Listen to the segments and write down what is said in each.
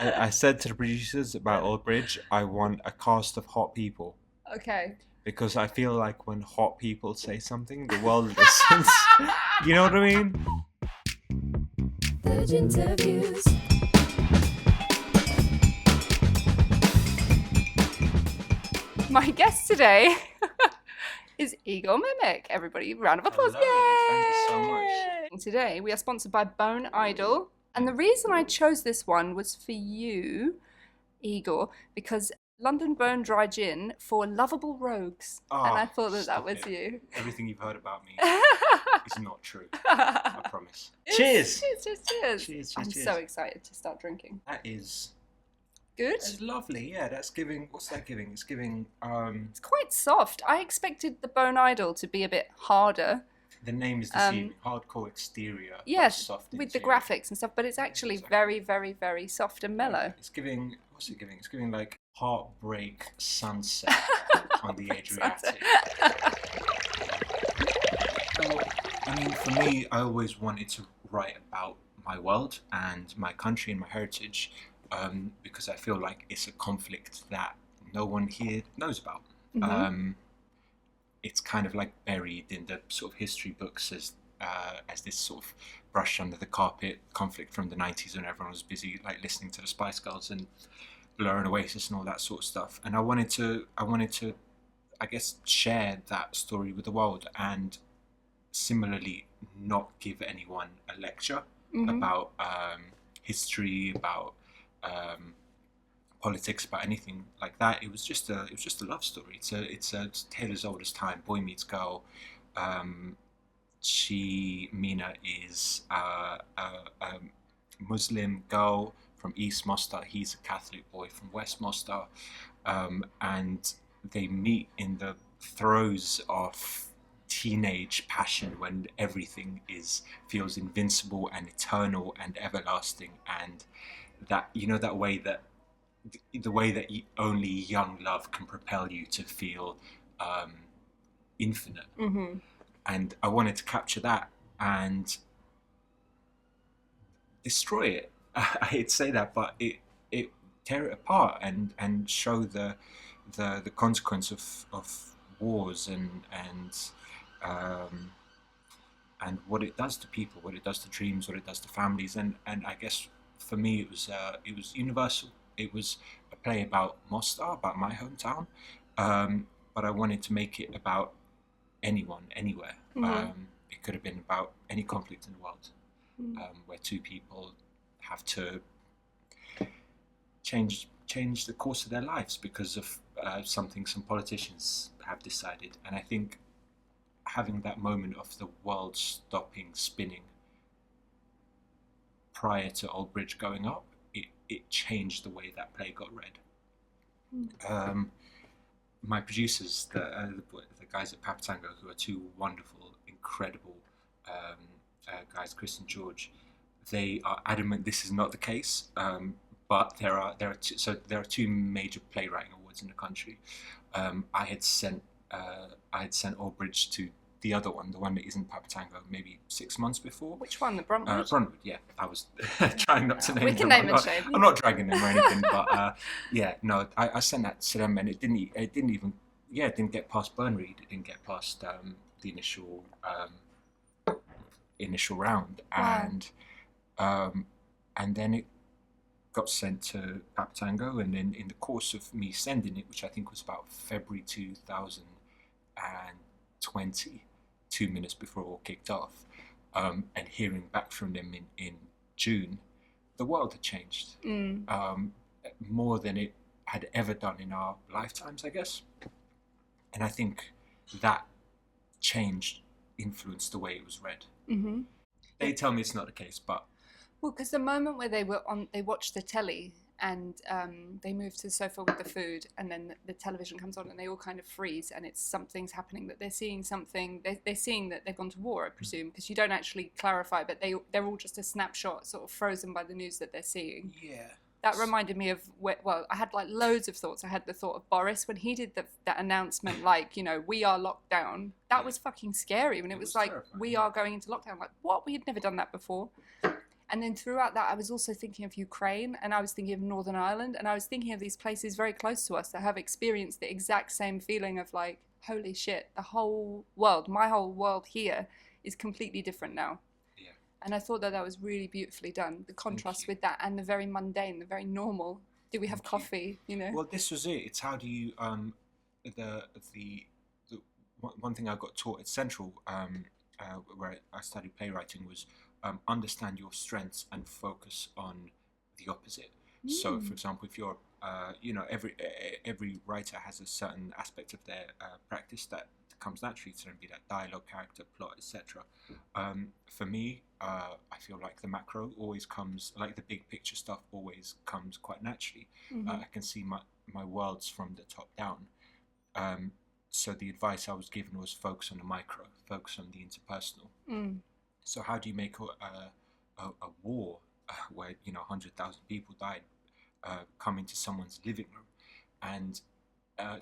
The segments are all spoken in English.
I said to the producers about Old Bridge, I want a cast of hot people Okay. because I feel like when hot people say something, the world listens. You know what I mean? The Ginterviews. My guest today is Igor Memic. Everybody, round of applause. Hello, Yay! thank you so much. Today we are sponsored by Bone Idyll. And the reason I chose this one was for you, Igor, because London Bone Dry Gin for lovable rogues. And I thought that Stop was it. you. Everything you've heard about me is not true. I promise. Cheers! Cheers. Cheers, I'm cheers. so excited to start drinking. That is Good. that's lovely. Yeah, that's giving. What's that giving? It's giving. It's quite soft. I expected the Bone Idyll to be a bit harder. The name is deceiving. Hardcore exterior. but Yes, soft with the interior. graphics and stuff, but it's actually Exactly. very, very, very soft and mellow. It's giving. What's it giving? It's giving like heartbreak sunset on the Adriatic. So, I mean, for me, I always wanted to write about my world and my country and my heritage, because I feel like it's a conflict that no one here knows about. Mhm. It's kind of like buried in the sort of history books as this sort of brush under the carpet conflict from the 90s when everyone was busy like listening to the Spice Girls and Blur and Oasis and all that sort of stuff. And I wanted to, I guess, share that story with the world and similarly not give anyone a lecture about history, about politics, about anything like that. It was just a love story. It's a tale as old as time. Boy meets girl. Mina is a Muslim girl from East Mostar. He's a Catholic boy from West Mostar, and they meet in the throes of teenage passion when everything feels invincible and eternal and everlasting, and that that way that the way that only young love can propel you to feel infinite. And I wanted to capture that and destroy it. I hate to say that, but it tear it apart and show the consequence of wars and what it does to people, what it does to dreams, what it does to families, and I guess for me it was universal. It was a play about Mostar, about my hometown, but I wanted to make it about anyone, anywhere. It could have been about any conflict in the world, where two people have to change the course of their lives because of something some politicians have decided. And I think having that moment of the world stopping spinning prior to Old Bridge going up, it changed the way that play got read. My producers, the guys at Papatango, who are two wonderful, incredible guys, Chris and George, they are adamant this is not the case. But there are two major playwriting awards in the country. I had sent Old Bridge to the other one, the one that isn't Papatango, maybe 6 months before. Which one? The Bruntwood? Bruntwood, yeah. I was trying not to name We them. can name and shame. I'm not dragging them or anything, but yeah, no, I sent that to them and it didn't get past Burn Read. It didn't get past the initial round, Wow. and then it got sent to Papatango, and then in the course of me sending it, which I think was about February 2020, 2 minutes before it all kicked off, and hearing back from them in June, the world had changed more than it had ever done in our lifetimes, I guess. And I think that change influenced the way it was read. They tell me it's not the case, but Well, because the moment where they watched the telly and they move to the sofa with the food, and then the television comes on and they all kind of freeze, and it's something's happening, that they're seeing something, they're seeing that they've gone to war, I presume, because you don't actually clarify, but they're all just a snapshot, sort of frozen by the news that they're seeing. Yeah. That reminded me of, well, I had like loads of thoughts. I had the thought of Boris when he did that announcement, like, you know, we are locked down. That was fucking scary when it was like, terrifying, we yeah. are going into lockdown. Like, what? We had never done that before. And then throughout that, I was also thinking of Ukraine, and I was thinking of Northern Ireland, and I was thinking of these places very close to us that have experienced the exact same feeling of like, holy shit, the whole world, my whole world here is completely different now. Yeah. And I thought that that was really beautifully done. The contrast with that and the very mundane, the very normal. Do we have coffee? You know. Well, this was it. It's how do you the one thing I got taught at Central, where I studied playwriting, was understand your strengths and focus on the opposite. So, for example, if you're, every writer has a certain aspect of their practice that comes naturally to them, be that dialogue, character, plot, etc. For me, I feel like the macro always comes, like the big picture stuff always comes quite naturally. I can see my worlds from the top down. So the advice I was given was focus on the micro, focus on the interpersonal. So how do you make a war where 100,000 people died come into someone's living room, and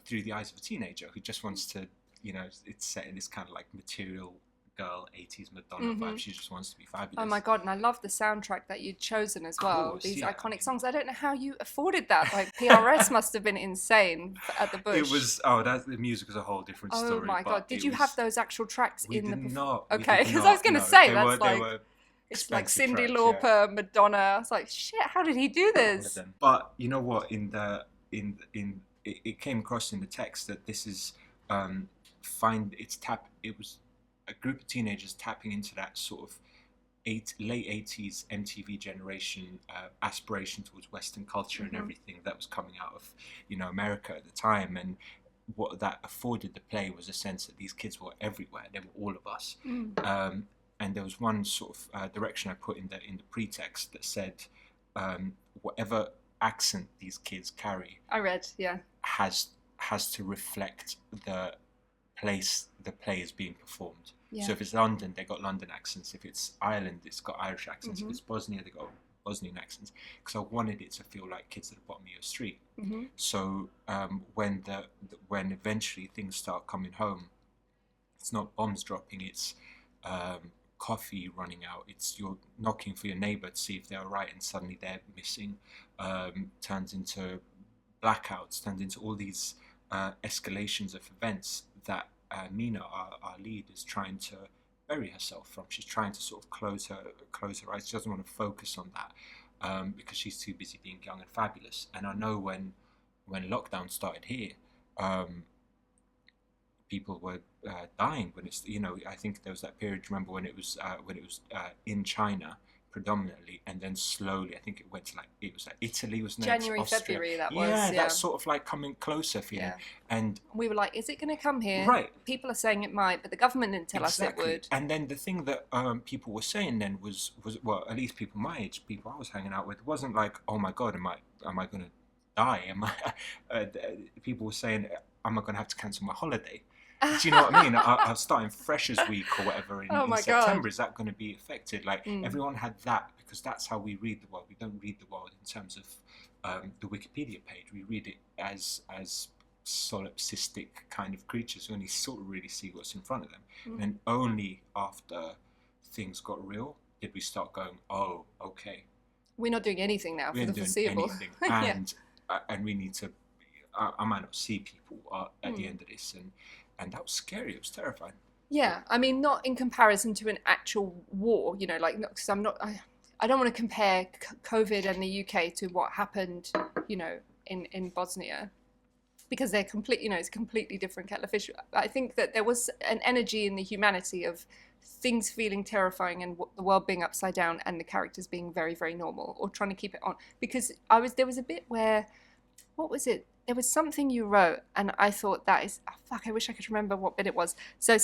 through the eyes of a teenager who just wants to, it's set in this kind of like material girl 80s Madonna vibe. She just wants to be fabulous. Oh my god, and I love the soundtrack that you'd chosen as well. Course, these yeah. iconic songs. I don't know how you afforded that. Like PRS must have been insane at the Bush. It was the music is a whole different story. Oh my god, did you have those actual tracks we in the did not. Okay, because I was going to say that's like it's like Cyndi Lauper, Madonna. I was like, shit, how did he do this? But you know what? It came across in the text that this is it was a group of teenagers tapping into that sort of late 80s MTV generation aspiration towards Western culture and everything that was coming out of America at the time, and what that afforded the play was a sense that these kids were everywhere. They were all of us. And there was one sort of direction I put in the pretext that said whatever accent these kids carry, I read, yeah, has to reflect the place the play is being performed. So if it's London, they got London accents. If it's Ireland, it's got Irish accents. If it's Bosnia, they got Bosnian accents. Because I wanted it to feel like kids at the bottom of your street. So when eventually things start coming home, it's not bombs dropping. It's coffee running out. It's you're knocking for your neighbour to see if they're all right, and suddenly they're missing. Turns into blackouts. Turns into all these escalations of events that Mina, our lead, is trying to bury herself from. She's trying to sort of close her eyes. She doesn't want to focus on that because she's too busy being young and fabulous. And I know when lockdown started here, people were dying. When it's I think there was that period. Remember when it was in China predominantly, and then slowly I think it went to it was Italy was next, January, Austria. February that was. Yeah, that's sort of like coming closer feeling. And we were like, is it going to come here? Right. People are saying it might, but the government didn't tell us it would. And then the thing that people were saying then was well, at least people my age, people I was hanging out with, wasn't like, oh my god, am I going to die? People were saying, am I going to have to cancel my holiday? Do you know what I mean? I'm starting Freshers Week or whatever in September. God. Is that going to be affected? Everyone had that, because that's how we read the world. We don't read the world in terms of the Wikipedia page. We read it as solipsistic kind of creatures who only sort of really see what's in front of them. And then only after things got real did we start going, oh, okay. We're not doing anything now for the foreseeable. And we need to, I might not see people at the end of this. And that was scary. It was terrifying. Yeah, I mean, not in comparison to an actual war, because I don't want to compare COVID and the UK to what happened, in Bosnia, because they're it's a completely different kettle of fish. I think that there was an energy in the humanity of things feeling terrifying and the world being upside down and the characters being very, very normal, or trying to keep it on. Because there was a bit where, what was it? There was something you wrote, and I thought that is, I wish I could remember what bit it was. So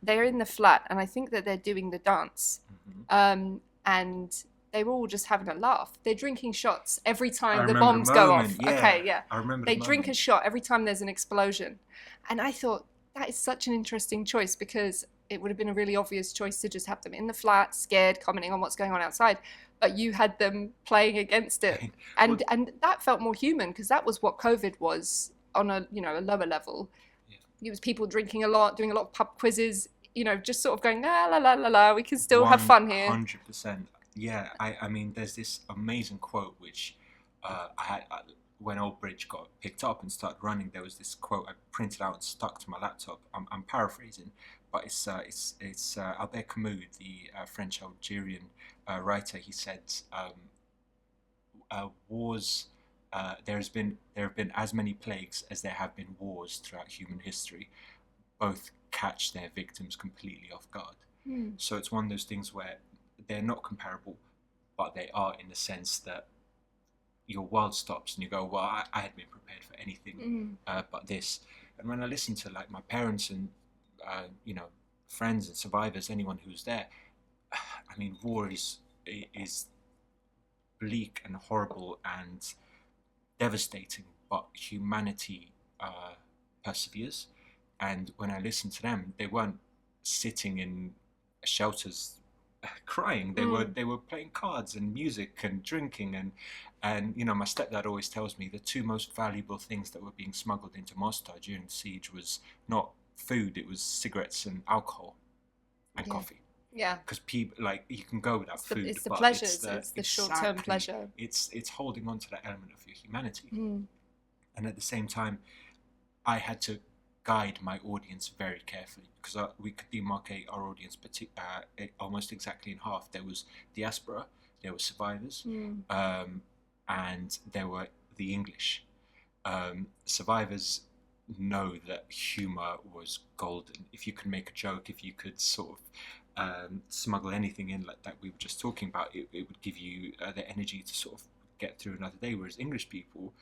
they're in the flat, and I think that they're doing the dance, and they're all just having a laugh. They're drinking shots every time the bombs go off. Yeah. Okay, yeah. I remember They drink a shot every time there's an explosion. And I thought, that is such an interesting choice, because it would have been a really obvious choice to just have them in the flat, scared, commenting on what's going on outside. But you had them playing against it, and that felt more human, because that was what COVID was on a a lower level. Yeah. It was people drinking a lot, doing a lot of pub quizzes, just sort of going la la la la la. We can still have fun here. 100%. Yeah, I mean, there's this amazing quote which when Old Bridge got picked up and started running, there was this quote I printed out and stuck to my laptop. I'm paraphrasing, but it's Albert Camus, the French Algerian writer. He said, "Wars. There have been as many plagues as there have been wars throughout human history. Both catch their victims completely off guard." So it's one of those things where they're not comparable, but they are in the sense that your world stops and you go, well, I had been prepared for anything but this. And when I listen to like my parents and friends and survivors, anyone who's there, I mean, war is bleak and horrible and devastating, but humanity perseveres. And when I listened to them, they weren't sitting in shelters crying. They were playing cards and music and drinking, and my stepdad always tells me the two most valuable things that were being smuggled into Mostar during the siege was not food, it was cigarettes and alcohol and coffee. Yeah, because people, like, you can go without food. It's the pleasures. It's the short-term pleasure. It's holding on to that element of your humanity. And at the same time, I had to guide my audience very carefully, because we could demarcate our audience almost exactly in half. There was diaspora, there were survivors, and there were the English. Survivors know that humor was golden. If you could make a joke, if you could sort of smuggle anything in like that we were just talking about, it would give you the energy to sort of get through another day. Whereas English people,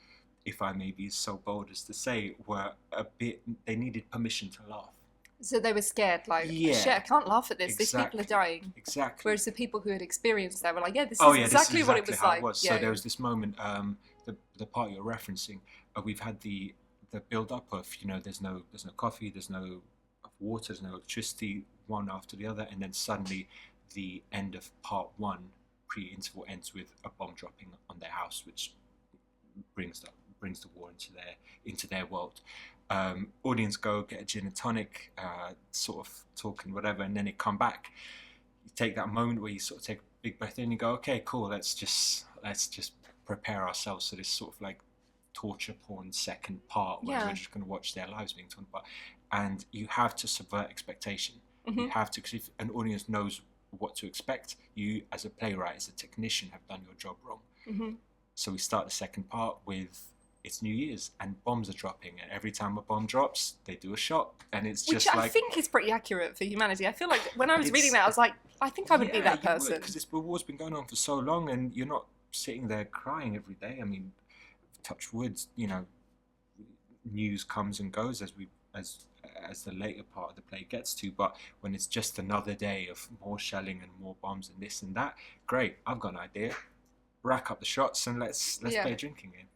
if I may be so bold as to say, were they needed permission to laugh. So they were scared, like, shit, I can't laugh at this. Exactly. These people are dying. Exactly. Whereas the people who had experienced that were like, this is exactly what it was like. So there was this moment, the part you're referencing, we've had the build up of, there's no coffee, there's no water, there's no electricity, one after the other, and then suddenly the end of part one, pre-interval, ends with a bomb dropping on their house, which brings the war into their world. Audience go get a gin and tonic, sort of talking whatever, and then they come back. You take that moment where you sort of take a big breath in and you go, okay, cool, let's just prepare ourselves for this sort of like torture porn second part where we're just going to watch their lives being torn apart. And you have to subvert expectation. You have to, because if an audience knows what to expect, you as a playwright, as a technician, have done your job wrong. So we start the second part with, it's New Year's and bombs are dropping, and every time a bomb drops they do a shot, and it's just which I think is pretty accurate for humanity. I feel like when I was reading that I was like, I think I would be that person, because this war's been going on for so long and you're not sitting there crying every day. I mean, touch wood, news comes and goes as the later part of the play gets to, but when it's just another day of more shelling and more bombs and this and that, great, I've got an idea, rack up the shots and let's play a drinking game.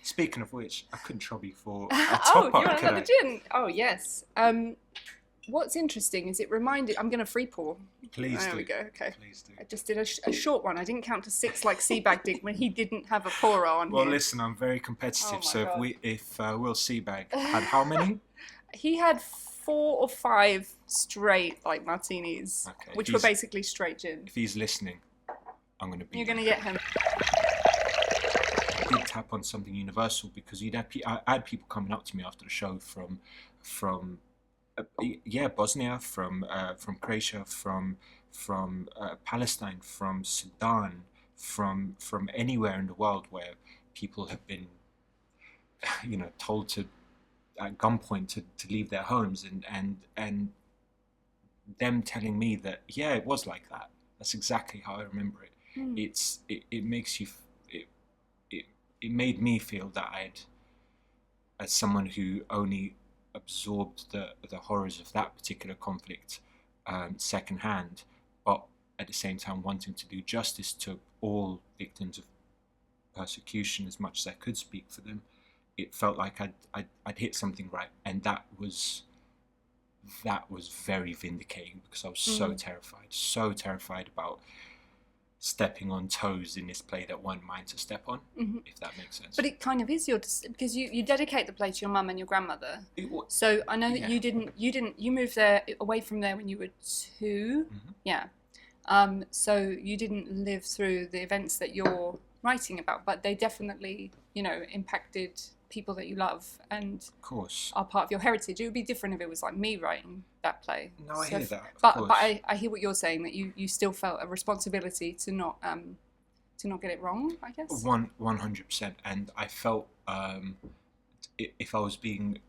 Speaking of which, I couldn't trouble you for a top-up. You want another gin? Oh, yes. What's interesting is it reminded... I'm going to free pour. Please do. There we go, okay. Please do. I just did a short one. I didn't count to 6 like Sebag did when he didn't have a pourer on Well, here. listen, I'm very competitive, so if Will Sebag had how many? He had 4 or 5 straight, like, martinis, which were basically straight gin. If he's listening, I'm going to be... You're going to get him. I did tap on something universal, because I had people coming up to me after the show from Bosnia, from Croatia, from Palestine, from Sudan, from anywhere in the world where people have been, told to at gunpoint to leave their homes, and them telling me that it was like that. That's exactly how I remember it. It makes you. It made me feel that as someone who only absorbed the horrors of that particular conflict secondhand, but at the same time wanting to do justice to all victims of persecution as much as I could speak for them, it felt like I'd hit something right, and that was very vindicating, because I was so terrified about stepping on toes in this play that weren't mine to step on, if that makes sense. But it kind of is because you dedicate the play to your mum and your grandmother. So I know that you moved there away from there when you were 2. Yeah. So you didn't live through the events that you're writing about, but they definitely, impacted people that you love and Of course. are part of your heritage. It would be different if it was like me writing that play. No, I hear that. But I hear what you're saying, that you still felt a responsibility to not get it wrong, I guess. 100%, and I felt if I was being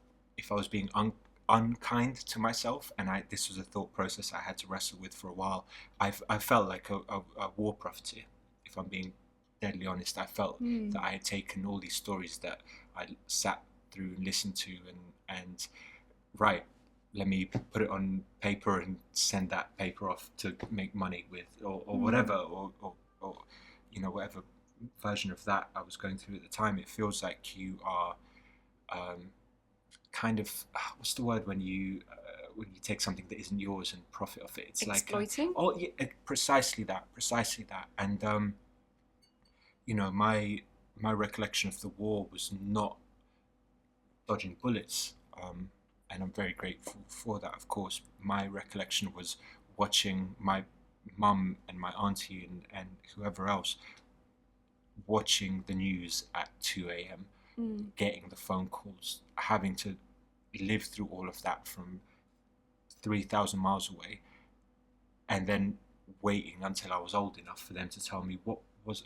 unkind to myself, and this was a thought process I had to wrestle with for a while. I felt like a war profiteer. If I'm being deadly honest, I felt that I had taken all these stories that I sat through and listened to, and right, let me put it on paper and send that paper off to make money with, or whatever, or whatever version of that I was going through at the time. It feels like you are kind of what's the word when you take something that isn't yours and profit off it? It's exploiting. Precisely that, and my recollection of the war was not dodging bullets, and I'm very grateful for that, of course. My recollection was watching my mum and my auntie and whoever else watching the news at 2 a.m, getting the phone calls, having to live through all of that from 3,000 miles away, and then waiting until I was old enough for them to tell me what was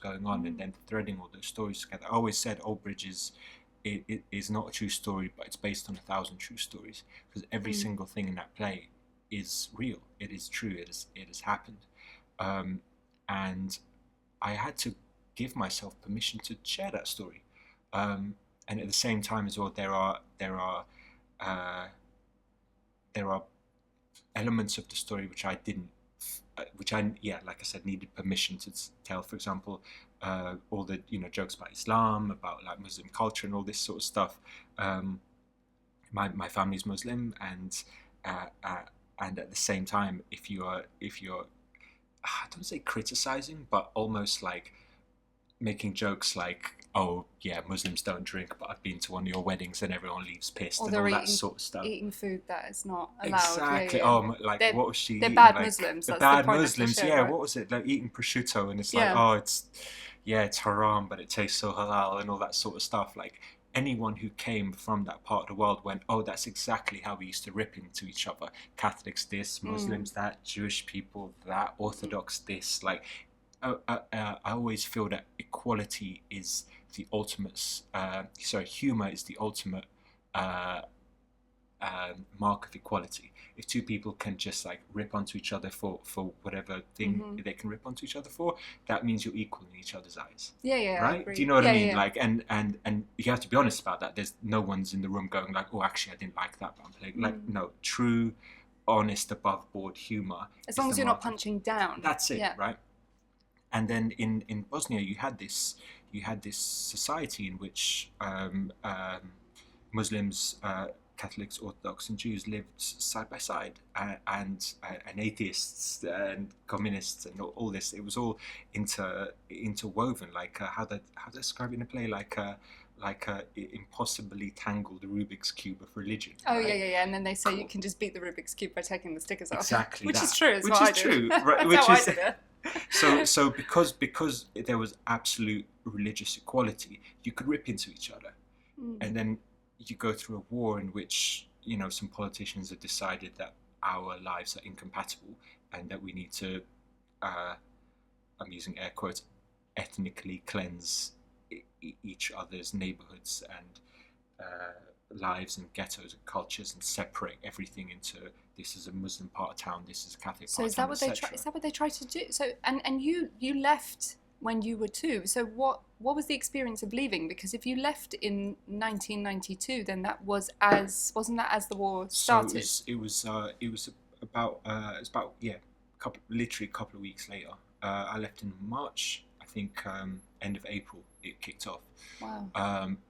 going on, and then threading all those stories together. I always said Old Bridge it is not a true story, but it's based on 1,000 true stories, because every single thing in that play is real. It is true. It has happened, and I had to give myself permission to share that story, and at the same time as well, there are elements of the story which I didn't, like I said, needed permission to tell. For example, all the jokes about Islam, about like Muslim culture and all this sort of stuff. My family's Muslim, and at the same time, if you're I don't say criticizing, but almost like making jokes like, oh yeah, Muslims don't drink, but I've been to one of your weddings and everyone leaves pissed, and all that sort of stuff. Eating food that is not allowed. Exactly. Yeah. Oh, like what was she? They're eating? bad Like, Muslims. The That's bad the point Muslims. Show, yeah. right? What was it? Like eating prosciutto, and it's like, it's haram, but it tastes so halal, and all that sort of stuff. Like anyone who came from that part of the world went, oh, that's exactly how we used to rip into each other. Catholics this, Muslims that, Jewish people that, Orthodox this. Like I always feel that equality is the ultimate. Humor is the ultimate mark of equality. If two people can just like rip onto each other for whatever thing they can rip onto each other for, that means you're equal in each other's eyes. Yeah. Right? Do you know what I mean? Yeah. Like, and you have to be honest about that. There's no one's in the room going like, oh, actually, I didn't like that, but I'm playing. Like, no, true, honest, above board humor. As long as you're not punching down. That's it, right? And then in Bosnia, you had this society in which Muslims, Catholics, Orthodox, and Jews lived side by side, and atheists and communists and all this. It was all interwoven, like how they describe it in a play, like a impossibly tangled Rubik's Cube of religion. Oh, right? yeah. And then they say you can just beat the Rubik's Cube by taking the stickers off. Exactly. Which is true. Which is true. Right? That's how I did it. So because there was absolute religious equality, you could rip into each other, and then you go through a war in which some politicians have decided that our lives are incompatible and that we need to, I'm using air quotes, ethnically cleanse each other's neighborhoods and lives and ghettos and cultures, and separate everything into, this is a Muslim part of town, this is a Catholic part of town. So is that what they try to do? So and you left when you were 2. So what was the experience of leaving? Because if you left in 1992, then wasn't that as the war started? So it was about literally a couple of weeks later. I left in March, I think. End of April it kicked off. Wow.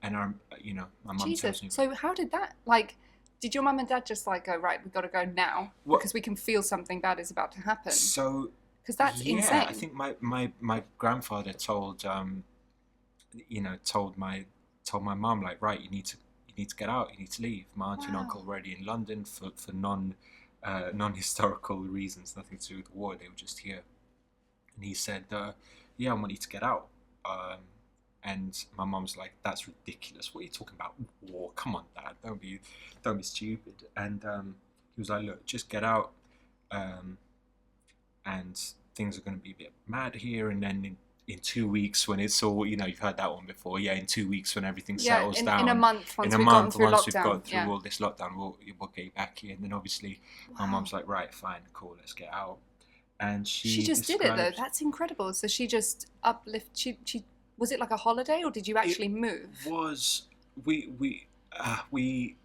And my mum tells me. So how did that, like, did your mum and dad just like go, right, we've got to go now because we can feel something bad is about to happen? So because that's insane. I think my grandfather told my mum, like, right, you need to get out, you need to leave. My auntie and uncle were already in London for non non-historical reasons, nothing to do with the war. They were just here, and he said, "Yeah, I want you to get out." And my mum's like, "That's ridiculous. What are you talking about? War? Come on, Dad. Don't be stupid." And he was like, "Look, just get out, and things are going to be a bit mad here, and then in 2 weeks when it's all, you've heard that one before. Yeah, in 2 weeks when everything settles down. In a month, once we've gone through all this lockdown, we'll get you back here." And then obviously my mum's like, "Right, fine, cool, let's get out." And she just did it though. That's incredible. So she just she was it like a holiday, or did you actually move? We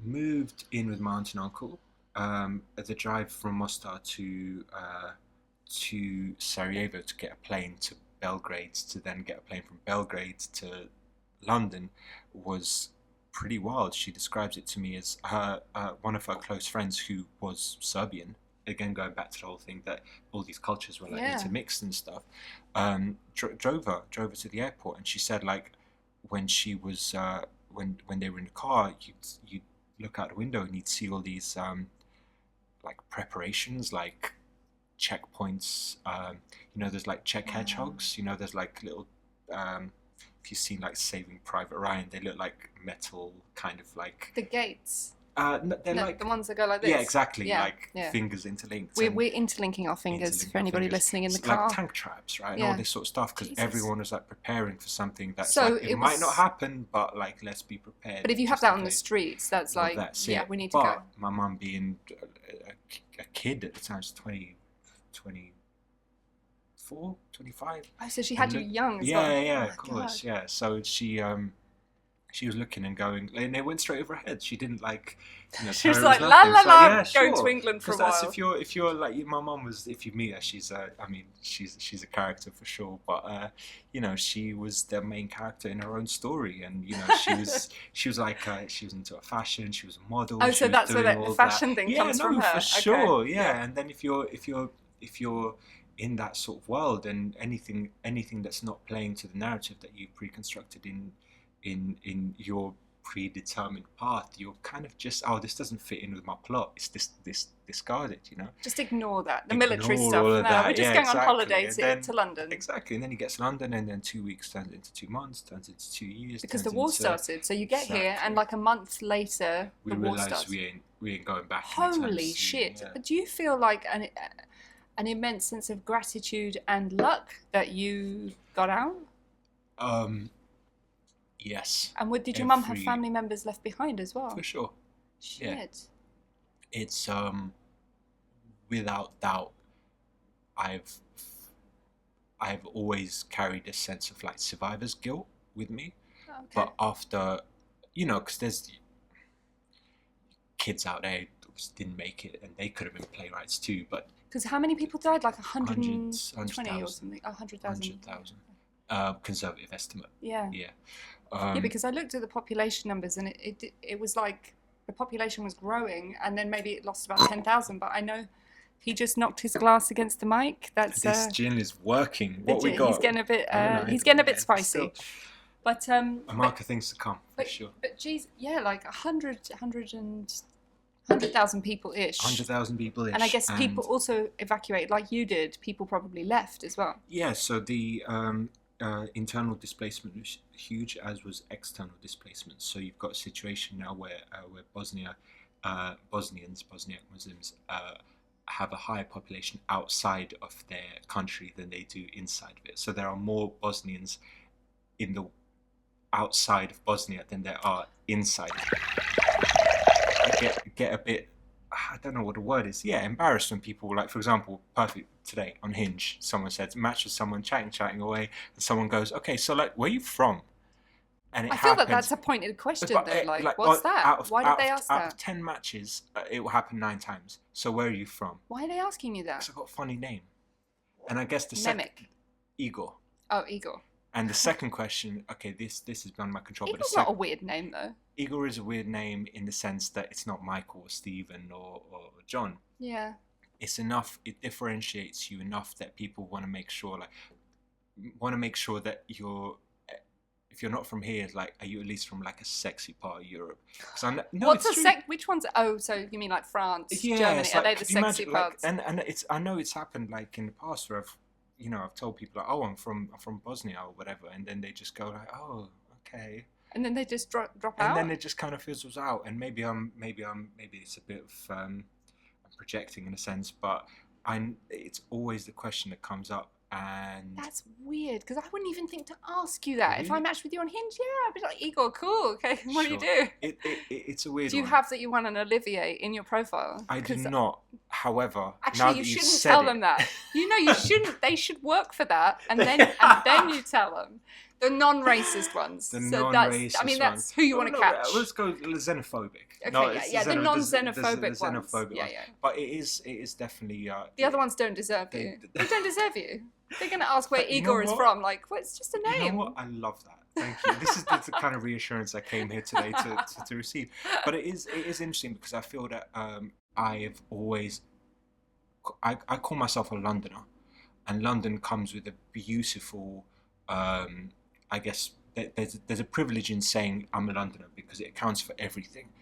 moved in with my aunt and uncle. The drive from Mostar to Sarajevo to get a plane to Belgrade, to then get a plane from Belgrade to London, was pretty wild. She describes it to me as one of her close friends who was Serbian. Again, going back to the whole thing that all these cultures were like intermixed and stuff. Drove her to the airport, and she said like when she was when they were in the car, you'd look out the window and you'd see all these like preparations, like checkpoints. There's like check hedgehogs. There's like little. If you've seen like Saving Private Ryan, they look like metal kind of like the gates. They're like the ones that go like this. Yeah, exactly. Fingers interlinked. We're interlinking our fingers for anybody listening in the car. Like tank traps, right? And all this sort of stuff, because everyone was like preparing for something that's it might not happen, but like let's be prepared. But if you have that on the streets, that's like we need to go. My mum being a kid at the time, was 24, 25. Oh, so she had you young as well. Yeah, of course, God. Yeah. So she was looking and going, and it went straight over her head. She didn't like, she was like, la la la, going sure. to England for a while. That's if you're like, my mum was, if you meet her, she's a character for sure. But she was the main character in her own story, and she was like, she was into fashion. She was a model. Oh, so that's where the fashion thing comes from her. For sure, yeah. And then if you're in that sort of world, and anything that's not playing to the narrative that you've pre-constructed in your predetermined path, you're kind of just, this doesn't fit in with my plot. It's this discarded, Just ignore that. The military stuff. No, we're just going on holiday to London. Exactly, and then he gets to London, and then 2 weeks turns into 2 months, turns into 2 years. Because the war started. So you get here, and like a month later, the war starts. We ain't going back. Holy shit! Yeah. But do you feel like an immense sense of gratitude and luck that you got out? Yes. And did your mum have family members left behind as well? For sure. Shit. Yeah. It's without doubt, I've always carried a sense of like survivor's guilt with me. Okay. But after, because there's kids out there who didn't make it, and they could have been playwrights too. But because how many people died? Like 120 or something? 100,000. 100,000. Conservative estimate. Yeah. Yeah. Because I looked at the population numbers, and it was like the population was growing, and then maybe it lost about 10,000. But I know he just knocked his glass against the mic. That's this gin is working. What we got? He's getting a bit spicy. But a mark of things to come, for sure. But geez, yeah, like 100,000 people ish. 100,000 people ish. And I guess people also evacuated, like you did. People probably left as well. Yeah. So the internal displacement was huge, as was external displacement. So you've got a situation now where Bosnians, Bosniak Muslims, have a higher population outside of their country than they do inside of it. So there are more Bosnians in the outside of Bosnia than there are inside of it. I get a bit, I don't know what the word is. Yeah, embarrassed when people, like, for example, perfect today on Hinge, someone said, match with someone, chatting away, and someone goes, okay, so like, where are you from? And I feel that that's a pointed question, though. Like, what's that? Why did they ask that? Out of 10 matches, it will happen 9 times. So where are you from? Why are they asking you that? Because I've got a funny name. And I guess the second... Memic. Igor. Oh, Igor. And the second question, okay, this is beyond my control. Igor's not a weird name, though. Igor is a weird name in the sense that it's not Michael or Stephen or John. Yeah. It's enough, it differentiates you enough that people want to make sure that you're, if you're not from here, it's like, are you at least from like a sexy part of Europe? No, What's it's a true. Which ones? Oh, so you mean like France, Yeah, Germany? it's Are like, they the could you sexy imagine, like, parts? and it's, I know it's happened like in the past where I've told people like, oh, I'm from Bosnia or whatever, and then they just go like, oh, okay, And then they just drop and out. then it just kind of fizzles out. And maybe it's a bit of I'm projecting in a sense, but it's always the question that comes up. And That's weird, because I wouldn't even think to ask you that. If I Really? matched with you on Hinge, yeah, I'd be like, Igor, cool, okay, what do you Sure. do? It's a weird Do you one. have that you want an Olivier in your profile? I do 'Cause not. However, now actually, that you you've shouldn't said tell it, them that. You know, you shouldn't. They should work for that, and then you tell them. The non-racist ones. The so non-racist that's ones. who you want to catch. Let's go xenophobic. Okay, No, yeah, it's yeah, the non-xenophobic the ones. xenophobic Yeah, ones. yeah. But it is definitely. The other ones don't deserve you. They don't deserve you. They're going to ask where But you know Igor is what? from. Like, well, it's just a You name. know what? I love that. Thank you. This is the kind of reassurance I came here today to receive. But it is interesting because I feel that I've always I call myself a Londoner, and London comes with a beautiful I guess there's a privilege in saying I'm a Londoner because it accounts for everything.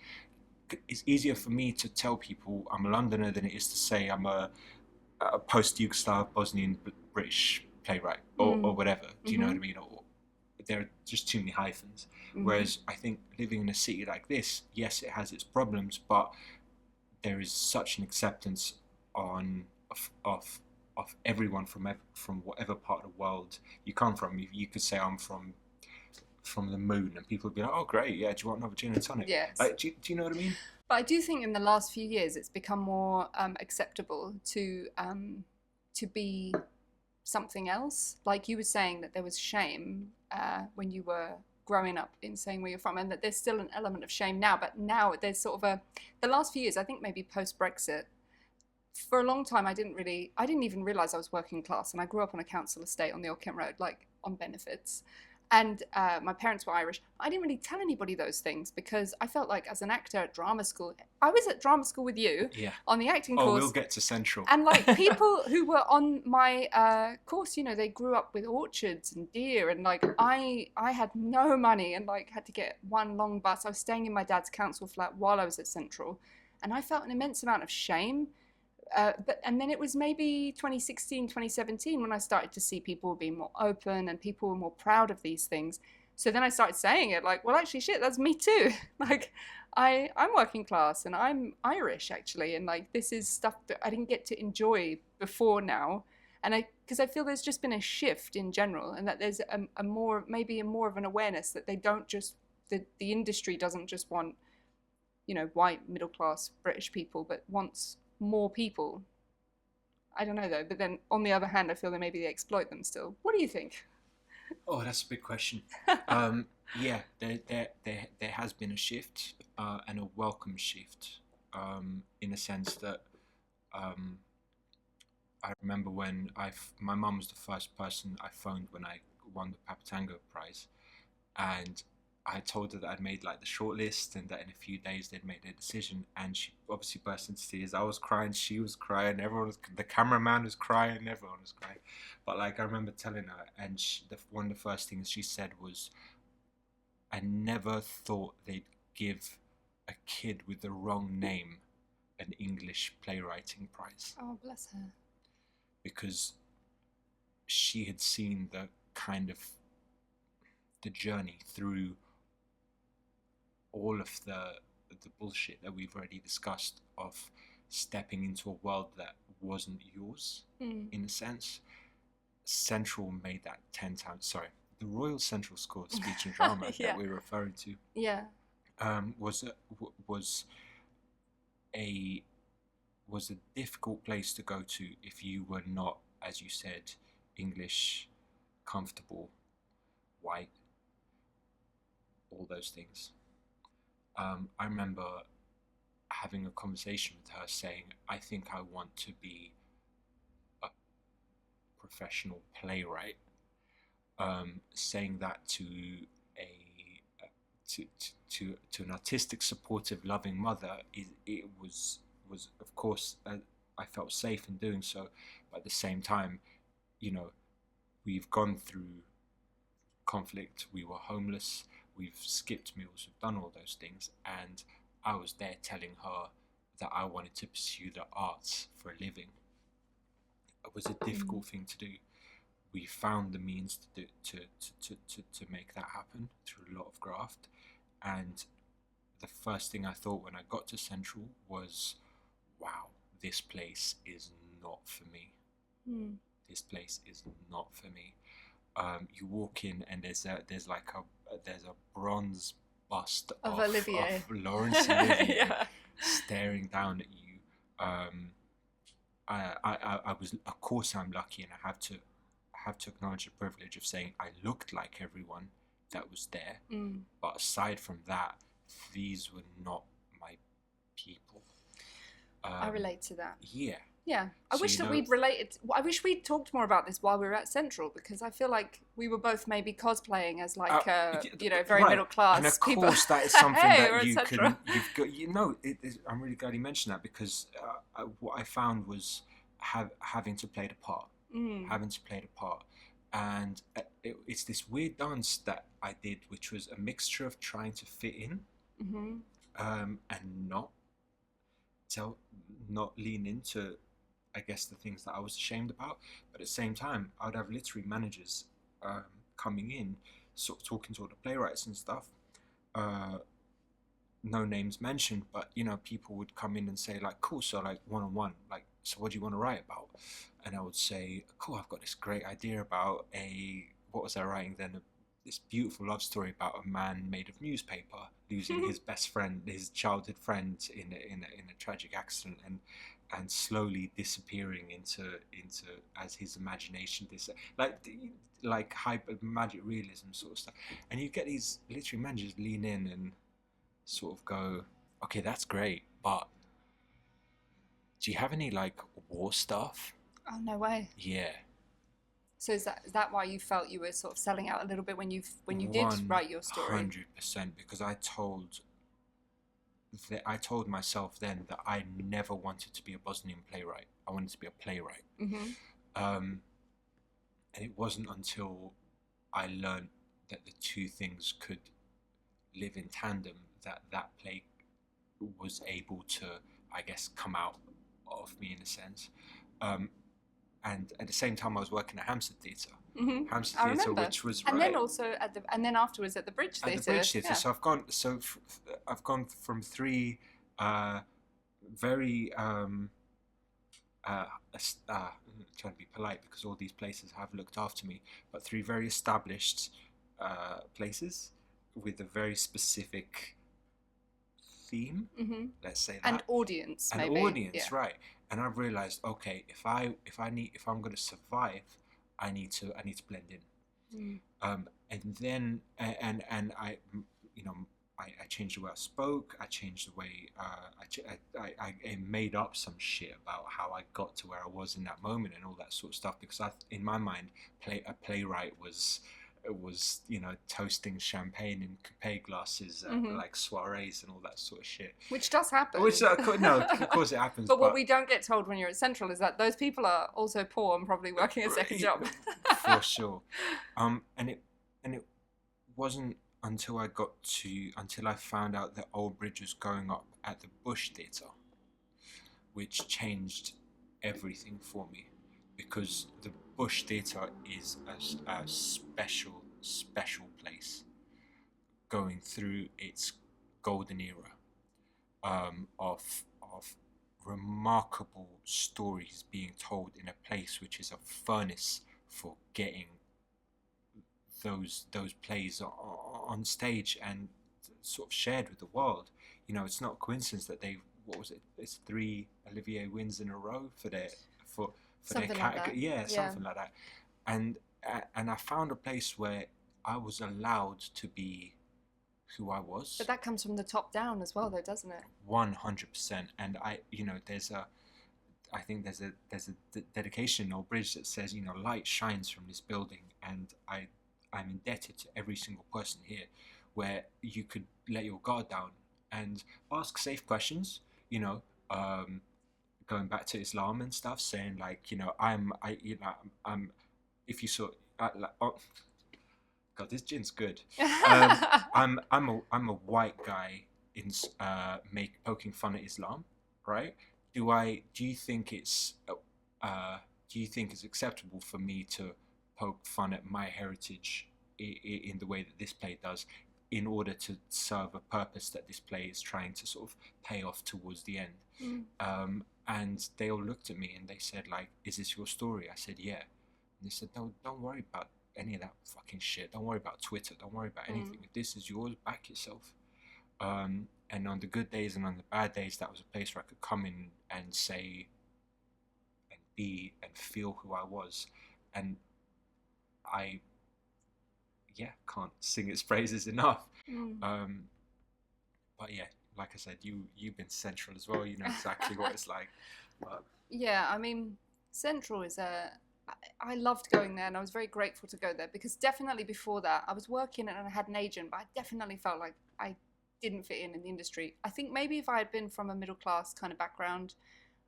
It's easier for me to tell people I'm a Londoner than it is to say I'm a post-Yugoslav Bosnian British playwright or whatever. Do you know what I mean? Or there are just too many hyphens. Whereas I think living in a city like this, yes, it has its problems, but there is such an acceptance of everyone from whatever part of the world you come from. You could say I'm from the moon, and people would be like, "Oh, great, yeah. Do you want another gin and tonic?" Yes. Like, do you know what I mean? But I do think in the last few years it's become more acceptable to be something else. Like you were saying that there was shame when you were growing up in saying where you're from, and that there's still an element of shame now. But now there's sort of the last few years, I think maybe post-Brexit, for a long time I didn't even realise I was working class, and I grew up on a council estate on the Old Kent Road, like on benefits. And my parents were Irish. I didn't really tell anybody those things because I felt like as an actor at drama school, I was at drama school with you on the acting course. Oh, we'll get to Central. And like people who were on my course, you know, they grew up with orchards and deer, and like I had no money and like had to get one long bus. I was staying in my dad's council flat while I was at Central, and I felt an immense amount of shame. And then it was maybe 2016, 2017 when I started to see people being more open and people were more proud of these things. So then I started saying it like, well, actually, shit, that's me too. Like, I'm working class and I'm Irish actually, and like this is stuff that I didn't get to enjoy before now. And because I feel there's just been a shift in general, and that there's a more of an awareness that they don't just the industry doesn't just want, you know, white middle class British people, but wants more people. I don't know though, but then on the other hand I feel that maybe they exploit them still. What do you think? Oh, that's a big question. Yeah, there has been a shift, and a welcome shift, in a sense that I remember when my mum was the first person I phoned when I won the Papatango prize, and I told her that I'd made like the shortlist and that in a few days they'd made their decision, and she obviously burst into tears. I was crying, she was crying, the cameraman was crying, everyone was crying. But like I remember telling her, and one of the first things she said was, I never thought they'd give a kid with the wrong name an English playwriting prize. Oh, bless her. Because she had seen the kind of the journey through all of the bullshit that we've already discussed of stepping into a world that wasn't yours, in a sense. Central made that 10 times. Sorry, the Royal Central School of Speech and Drama that we're referring to, was a difficult place to go to if you were not, as you said, English, comfortable, white, all those things. I remember having a conversation with her saying, I think I want to be a professional playwright. Saying that to an artistic, supportive, loving mother, it was of course, I felt safe in doing so, but at the same time, you know, we've gone through conflict. We were homeless. We've skipped meals. We've done all those things. And I was there telling her that I wanted to pursue the arts for a living. It was a difficult thing to do. We found the means to make that happen through a lot of graft. And the first thing I thought when I got to Central was, wow, this place is not for me. This place is not for me. You walk in and there's a bronze bust of Olivier, of Laurence Olivier, staring down at you. I was, of course, I'm lucky, and I have to acknowledge the privilege of saying I looked like everyone that was there. But aside from that, these were not my people. I relate to that. Yeah. I wish that we'd related. I wish we'd talked more about this while we were at Central, because I feel like we were both maybe cosplaying as like very middle class. And of people. Course, that is something that you Central. can. You've got. You know, I'm really glad you mentioned that, because what I found was having to play the part. Having to play the part, and it's this weird dance that I did, which was a mixture of trying to fit in, and not lean into, I guess, the things that I was ashamed about. But at the same time, I would have literary managers coming in, sort of talking to all the playwrights and stuff. No names mentioned, but people would come in and say like, cool, so like one-on-one, like, so what do you want to write about? And I would say, cool, I've got this great idea about what was I writing then? This beautiful love story about a man made of newspaper losing his best friend, his childhood friend, in a tragic accident, and slowly disappearing into as his imagination like hyper magic realism sort of stuff. And you get these literary managers lean in and sort of go, okay, that's great, but do you have any like war stuff? Oh, no way. Yeah. So is that why you felt you were sort of selling out a little bit when you did write your story? 100%, because I told myself then that I never wanted to be a Bosnian playwright. I wanted to be a playwright. And it wasn't until I learned that the two things could live in tandem that play was able to, I guess, come out of me in a sense. And at the same time, I was working at Hampstead Theatre. Hampstead Theatre, which was and then also and then afterwards at the Bridge Theatre. At the Bridge Theatre. Yeah. So I've gone from three very trying to be polite because all these places have looked after me, but three very established places with a very specific theme. Let's say that. And audience, maybe. Audience, yeah. Right. And I've realised, okay, if I'm going to survive, I need to blend in. And then I changed the way I spoke. I changed the way I made up some shit about how I got to where I was in that moment and all that sort of stuff, because in my mind, a playwright was toasting champagne in coupe glasses at like soirees and all that sort of shit. Which does happen. No, of course it happens. But what we don't get told when you're at Central is that those people are also poor and probably working a second job. For sure. And it wasn't until I found out that Old Bridge was going up at the Bush Theatre, which changed everything for me, because the Bush Theatre is a special place, going through its golden era of remarkable stories being told in a place which is a furnace for getting those plays on stage and sort of shared with the world. It's not a coincidence that it's 3 Olivier wins in a row for their something their like that. Yeah, something like that. And I found a place where I was allowed to be who I was. But that comes from the top down as well, though, doesn't it? 100%. And I think there's a dedication in Old Bridge that says, light shines from this building, and I'm indebted to every single person here, where you could let your guard down and ask safe questions, going back to Islam and stuff, saying like, I'm if you saw God, this gin's good. I'm a white guy in poking fun at Islam, right? Do you think it's acceptable for me to poke fun at my heritage in the way that this play does, in order to serve a purpose that this play is trying to sort of pay off towards the end? And they all looked at me and they said, like, is this your story? I said, yeah. And they said, no, don't worry about any of that fucking shit. Don't worry about Twitter. Don't worry about anything. If this is yours, back yourself. And on the good days and on the bad days, that was a place where I could come in and say and be and feel who I was. And I can't sing its praises enough. But yeah, like I said, you've been Central as well. You know exactly what it's like. But yeah, I mean, Central is I loved going there, and I was very grateful to go there, because definitely before that I was working and I had an agent, but I definitely felt like I didn't fit in the industry. I think maybe if I had been from a middle class kind of background,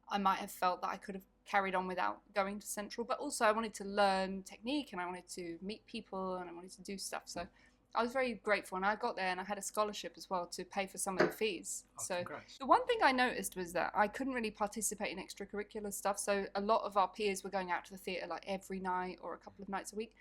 I might have felt that I could have carried on without going to Central. But also I wanted to learn technique, and I wanted to meet people, and I wanted to do stuff. So I was very grateful, and I got there and I had a scholarship as well to pay for some of the fees. So congrats. The one thing I noticed was that I couldn't really participate in extracurricular stuff. So a lot of our peers were going out to the theatre like every night or a couple of nights a week.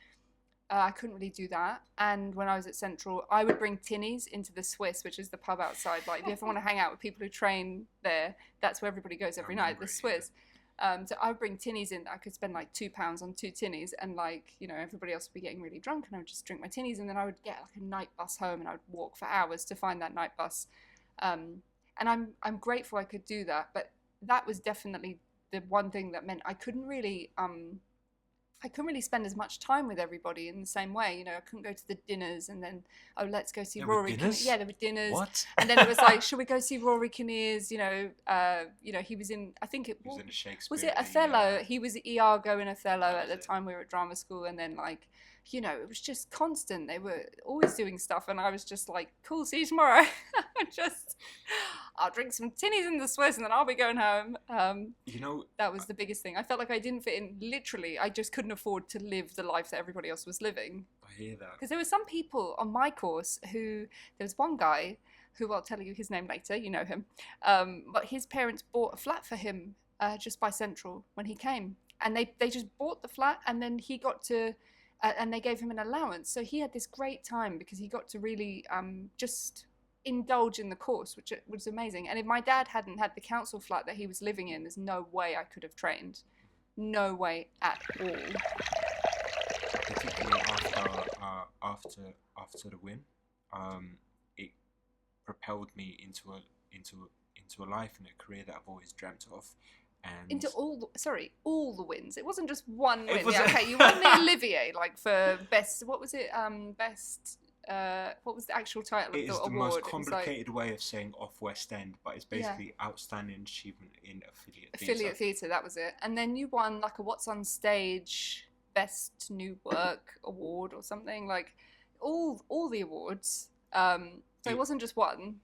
I couldn't really do that. And when I was at Central, I would bring tinnies into the Swiss, which is the pub outside. Like, if you ever want to hang out with people who train there, that's where everybody goes every night, the Swiss. So I would bring tinnies in. I could spend like £2 on 2 tinnies, and like, you know, everybody else would be getting really drunk, and I would just drink my tinnies, and then I would get like a night bus home, and I would walk for hours to find that night bus. And I'm grateful I could do that, but that was definitely the one thing that meant I couldn't really spend as much time with everybody in the same way. You know, I couldn't go to the dinners and then, oh, let's go see Rory. Yeah, there were dinners. What? And then it was like, should we go see Rory Kinnear's? You know, he was in, I think it was in a Shakespeare. Was it Othello? He was Iago in Othello at the time we were at drama school, and then like, you know, it was just constant. They were always doing stuff, and I was just like, cool, see you tomorrow. I'll drink some tinnies in the Swiss, and then I'll be going home. You know, that was the biggest thing. I felt like I didn't fit in. Literally, I just couldn't afford to live the life that everybody else was living. I hear that. Because there were some people on my course there was one guy who, I'll tell you his name later, you know him, but his parents bought a flat for him just by Central when he came. And they just bought the flat, and then he got to... and they gave him an allowance. So he had this great time because he got to really just indulge in the course, which was amazing. And if my dad hadn't had the council flat that he was living in, there's no way I could have trained. No way at all. Particularly after the win, it propelled me into a life and a career that I've always dreamt of. And into all the wins. It wasn't just one win. Yeah, okay, you won the Olivier, like for best. What was it? Best. What was the actual title of the award? It is the most complicated way of saying off West End, but it's basically outstanding achievement in affiliate theatre. That was it. And then you won like a What's on Stage Best New Work award or something, like all the awards. So it wasn't just one.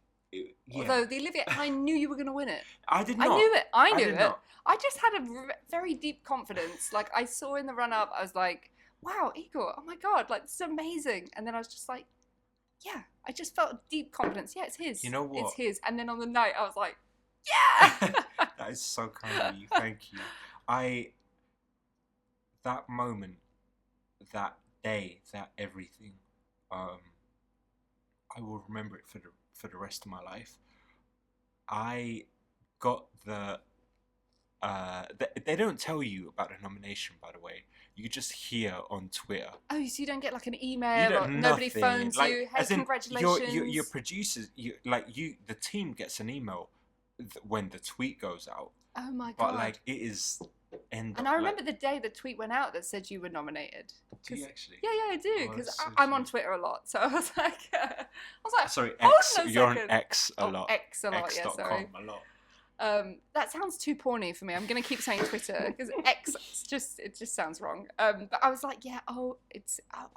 Although the Olivier, I knew you were going to win it. I did not. I knew it. I knew it. Not. I just had a very deep confidence. Like, I saw in the run-up, I was like, wow, Igor, oh my God, like, this is amazing. And then I was just like, yeah, I just felt deep confidence. Yeah, it's his. You know what? It's his. And then on the night, I was like, yeah! That is so kind of you. Thank you. That moment, that day, that everything, I will remember it for the rest of my life. I got they don't tell you about the nomination, by the way. You just hear on Twitter. Oh, so you don't get like an email or nobody phones like, you, hey, congratulations. Your producers, the team gets an email when the tweet goes out. Oh my God. But like, it is... And I remember the day the tweet went out that said you were nominated. Do you actually? Yeah, I do, because I'm on Twitter a lot. So I was like, sorry, X. You're on X a lot. X a lot, yeah, sorry. A lot. That sounds too porny for me. I'm going to keep saying Twitter because X it just sounds wrong. But I was like, yeah, oh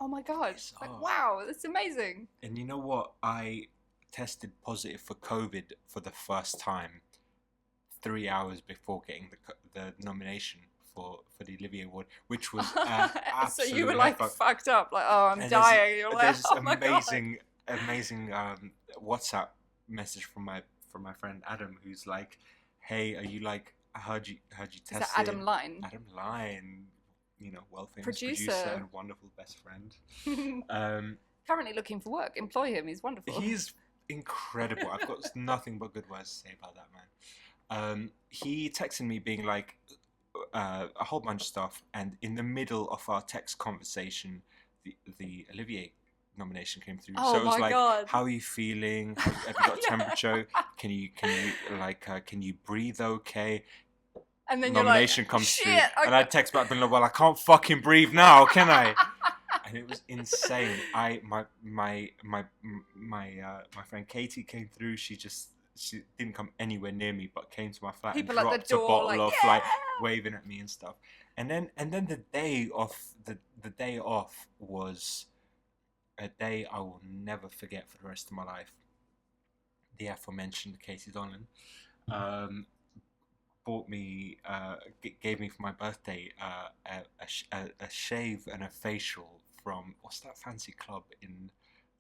my God. Like, wow, that's amazing. And you know what? I tested positive for COVID for the first time 3 hours before getting the nomination for the Olivier Award, which was So absolutely you were like fucked. fucked up, like, oh, I'm And dying. You're like, there's this oh my God. amazing WhatsApp message from my friend Adam, who's like, "Hey, are you like? I heard you Is tested." that Adam Line? Adam Line, you know, world famous Producer. and wonderful best friend. Currently looking for work. Employ him. He's wonderful. He's incredible. I've got nothing but good words to say about that man. He texted me being like a whole bunch of stuff, and in the middle of our text conversation, the Olivier nomination came through. Oh So it was my like, God. how are you feeling? Have you got Yeah. temperature? Can you breathe okay? And then Nomination you're like, comes shit, through, and I text back being like, well, I can't fucking breathe now, can I? And it was insane. My friend Katie came through. She didn't come anywhere near me, but came to my flat People and at dropped the a door, bottle like, of yeah! like waving at me and stuff. And then the day off was a day I will never forget for the rest of my life. The aforementioned Katie Donlan bought me, gave me for my birthday a shave and a facial from what's that fancy club in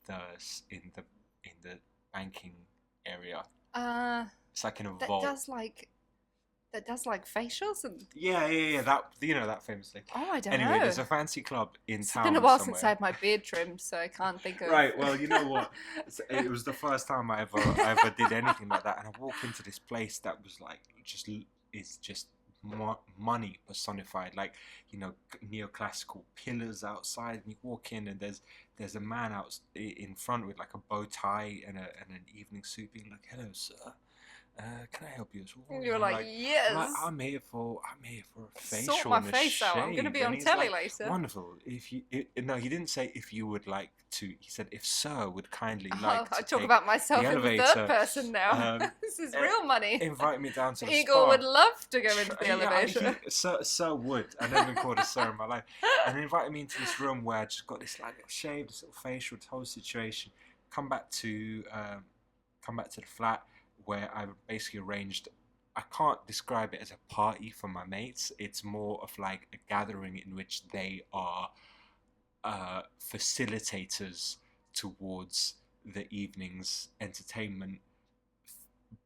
the banking area? It's like in a that vault. does like facials and. Yeah. That famous thing. Oh, I don't Anyway, know. there's a fancy club in It's town. been a while somewhere. since I had my beard trimmed, so I can't think of. Right. Well, you know what? It was the first time I ever did anything like that, and I walk into this place that was like just money personified, like, you know, neoclassical pillars outside, and you walk in and there's a man out in front with like a bow tie and an evening suit, being like, "Hello, sir. Can I help you as well?" And you're like, yes. I'm, like, I'm here for a facial. Sort my and a face out. I'm going to shave." be And on he's telly like, later. Wonderful. No, he didn't say if you would like to. He said if sir would kindly like to I talk take about myself the in the elevator, third person now. This is real money. invite me down to the Igor spa. would love to go into the Yeah, elevator. Sir would. I never been called a sir in my life. And invited me into this room where I just got this like little shave, this little facial, this whole situation. Come back to the flat where I basically arranged. I can't describe it as a party for my mates. It's more of like a gathering in which they are facilitators towards the evening's entertainment,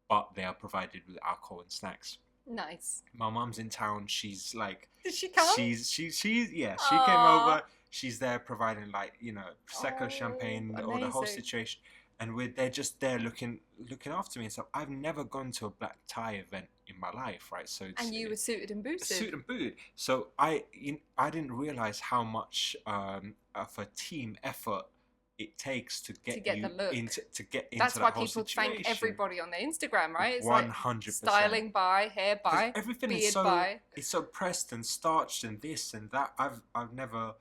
but they are provided with alcohol and snacks. Nice. My mum's in town. She's like, Did she come? She came Aww. over. She's there providing, like, you know, prosecco, champagne, or the whole amazing. situation. And they're just there looking after me and stuff. I've never gone to a black tie event in my life, right? So And you were suited and booted. suited and booted. So I didn't realize how much of a team effort it takes to get the look. into That's that why whole people situation. thank everybody on their Instagram, right? It's 100%. like styling by, hair by, Everything beard is so by. it's so pressed and starched and this and that. I've never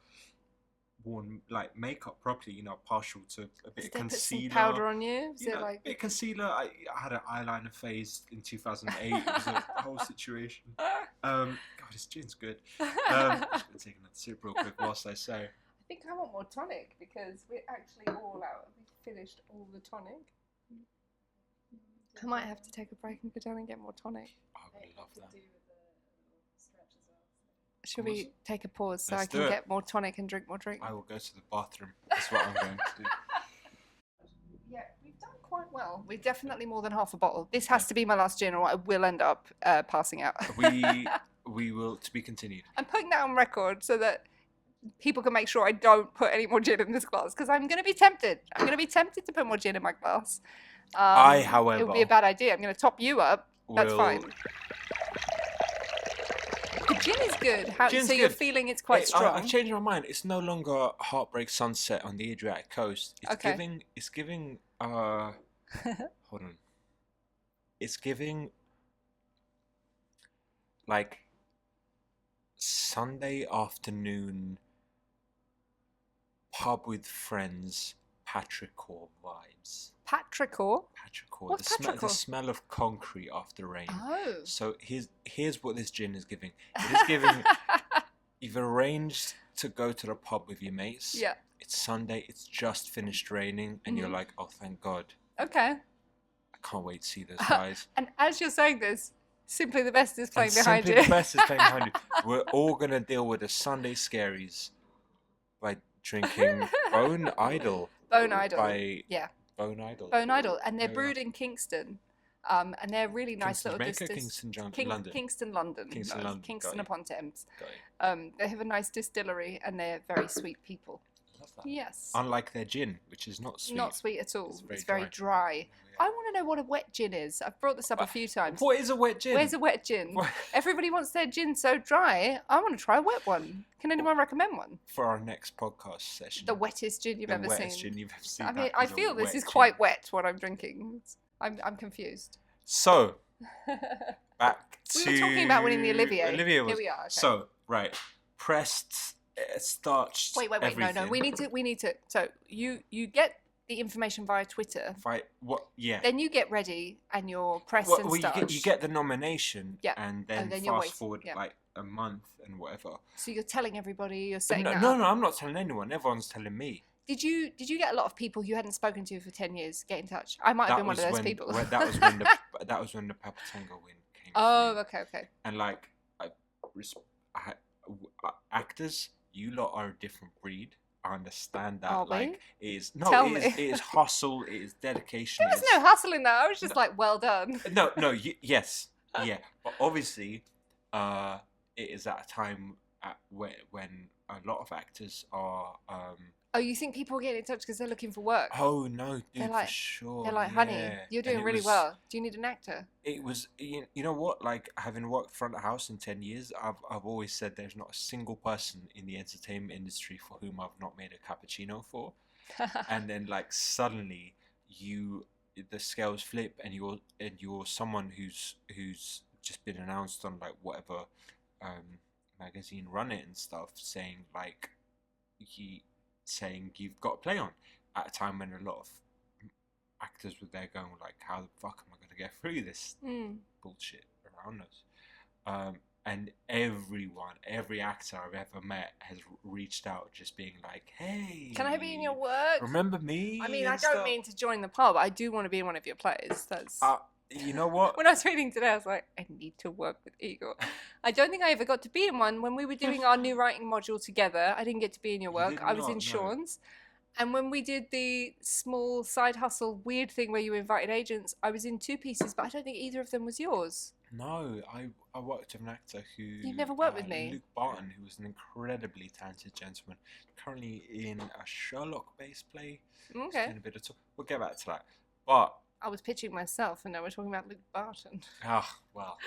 worn like makeup properly, you know, partial to a bit Did of they concealer. put some powder on you? Is You it know, like a bit of concealer. I had an eyeliner phase in 2008. It was a whole situation. God, this gin's good. Just gonna take another sip real quick whilst I say. I think I want more tonic because we're actually all out. We finished all the tonic. I might have to take a break and go down and get more tonic. I would love that. Should we take a pause so Let's I can do it. get more tonic and drink more drink? I will go to the bathroom. That's what I'm going to do. Yeah, we've done quite well. We're definitely more than half a bottle. This has to be my last gin or I will end up passing out. We will, to be continued. I'm putting that on record so that people can make sure I don't put any more gin in this glass because I'm going to be tempted. I'm going to be tempted to put more gin in my glass. However, it would be a bad idea. I'm going to top you up. That's fine. The gin is good. Gin's so you're good. feeling it's quite strong. I've changed my mind. It's no longer Heartbreak Sunset on the Adriatic coast. It's Okay. giving hold on. It's giving like Sunday afternoon pub with friends Patrickor vibes. Patrickor? Patrickor. What's The Patrickor? smell of concrete after rain. Oh. So here's what this gin is giving. It is giving. You've arranged to go to the pub with your mates. Yeah. It's Sunday. It's just finished raining, and you're like, "Oh, thank God! Okay. I can't wait to see those guys." And as you're saying this, Simply the Best is playing And behind Simply you. the Best is playing behind you. We're all gonna deal with the Sunday scaries by drinking Bone Idyll. Bone Idyll. By Yeah. Bone Idyll. Bone Idyll, and they're There we brewed in Kingston, and they're really nice Kingston, little Jamaica, distillers. London. Kingston, London. Kingston, No, London. Kingston Got upon Thames. Got it. They have a nice distillery, and they're very sweet people. Love that. Yes. Unlike their gin, which is not sweet. Not sweet at all. It's It's very very dry. Yeah. I want to know what a wet gin is. I've brought this up a few times. What is a wet gin? Where's a wet gin? What- Everybody wants their gin so dry. I want to try a wet one. Can anyone recommend one? For our next podcast session. The wettest gin you've the ever wettest seen. gin you've ever seen. I mean, That I is a feel this wet is gin. quite wet what I'm drinking. I'm confused. So, back to... We were talking about winning the Olivier. Olivier was... Here we are. Okay. So, right. Pressed, starched, Wait. everything. No. We need to. So you get the information via Twitter. What? Yeah. Then you get ready and you're pressed and you starched. get the nomination, Yeah. and then, then you're fast waiting, forward yeah. like a month and whatever. So you're telling everybody. You're saying No, that. no, I'm not telling anyone. Everyone's telling me. Did you get a lot of people you hadn't spoken to for 10 years get in touch? I might have been one of those people. That was when the Papatango win came. Oh, through. okay. And like, actors, you lot are a different breed. I understand that. Are we? Like, it is Tell me. it is hustle. It is dedication. There was no hustle in that. I was just like, well done. No. Yes, yeah. But obviously, it is at a time when a lot of actors are. Oh, you think people are getting in touch because they're looking for work? Oh no, dude, They're like- for sure. They're like, honey, yeah. you're And doing it really was- well. Do you need an actor? It was, you know what? Like, having worked front of house in 10 years, I've always said there's not a single person in the entertainment industry for whom I've not made a cappuccino for. And then, like, suddenly the scales flip, and you're someone who's just been announced on like whatever magazine run it and stuff, saying you've got to play on at a time when a lot of actors were there going like, how the fuck am I going to get through this bullshit around us? And every actor I've ever met has reached out, just being like, hey, Can I be in your work? remember me? I mean, and I don't stuff? mean to join the pub. I do want to be in one of your plays. That's You know what? when I was reading today, I was like, I need to work with Igor. I don't think I ever got to be in one. When we were doing our new writing module together, I didn't get to be in your work. did I was not, in no. Sean's. And when we did the small side hustle weird thing where you invited agents, I was in 2 pieces, but I don't think either of them was yours. No, I worked with an actor who... You've never worked with me? Luke Barton, who was an incredibly talented gentleman, currently in a Sherlock-based play. Okay. Doing a bit of we'll get back to that. But, I was pitching myself, and now we're talking about Luke Barton. well,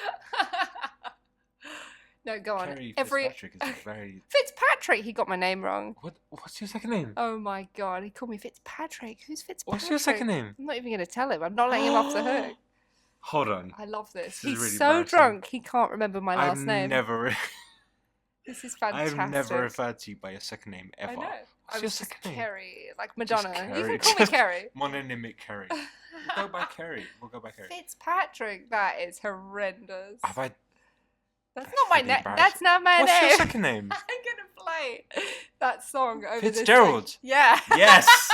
No, go on. Kerry Fitzpatrick is a very... Fitzpatrick! He got my name wrong. What's your second name? Oh my god, he called me Fitzpatrick. Who's Fitzpatrick? What's your second name? I'm not even going to tell him. I'm not letting him off the hook. Hold on. I love this. This is He's really so embarrassing. drunk he can't remember my last name. This is fantastic. I've never referred to you by your second name ever. I know. What's I your was just second name? Kerry, like Madonna. You Kerry. can call me Kerry. Mononymic Kerry. We'll go by Kerry. Fitzpatrick. That is horrendous. Have I... That's not my really name. embarrassing. That's not my What's name. your second name? I'm gonna play that song over Fitzgerald. this thing. Yeah. Yes!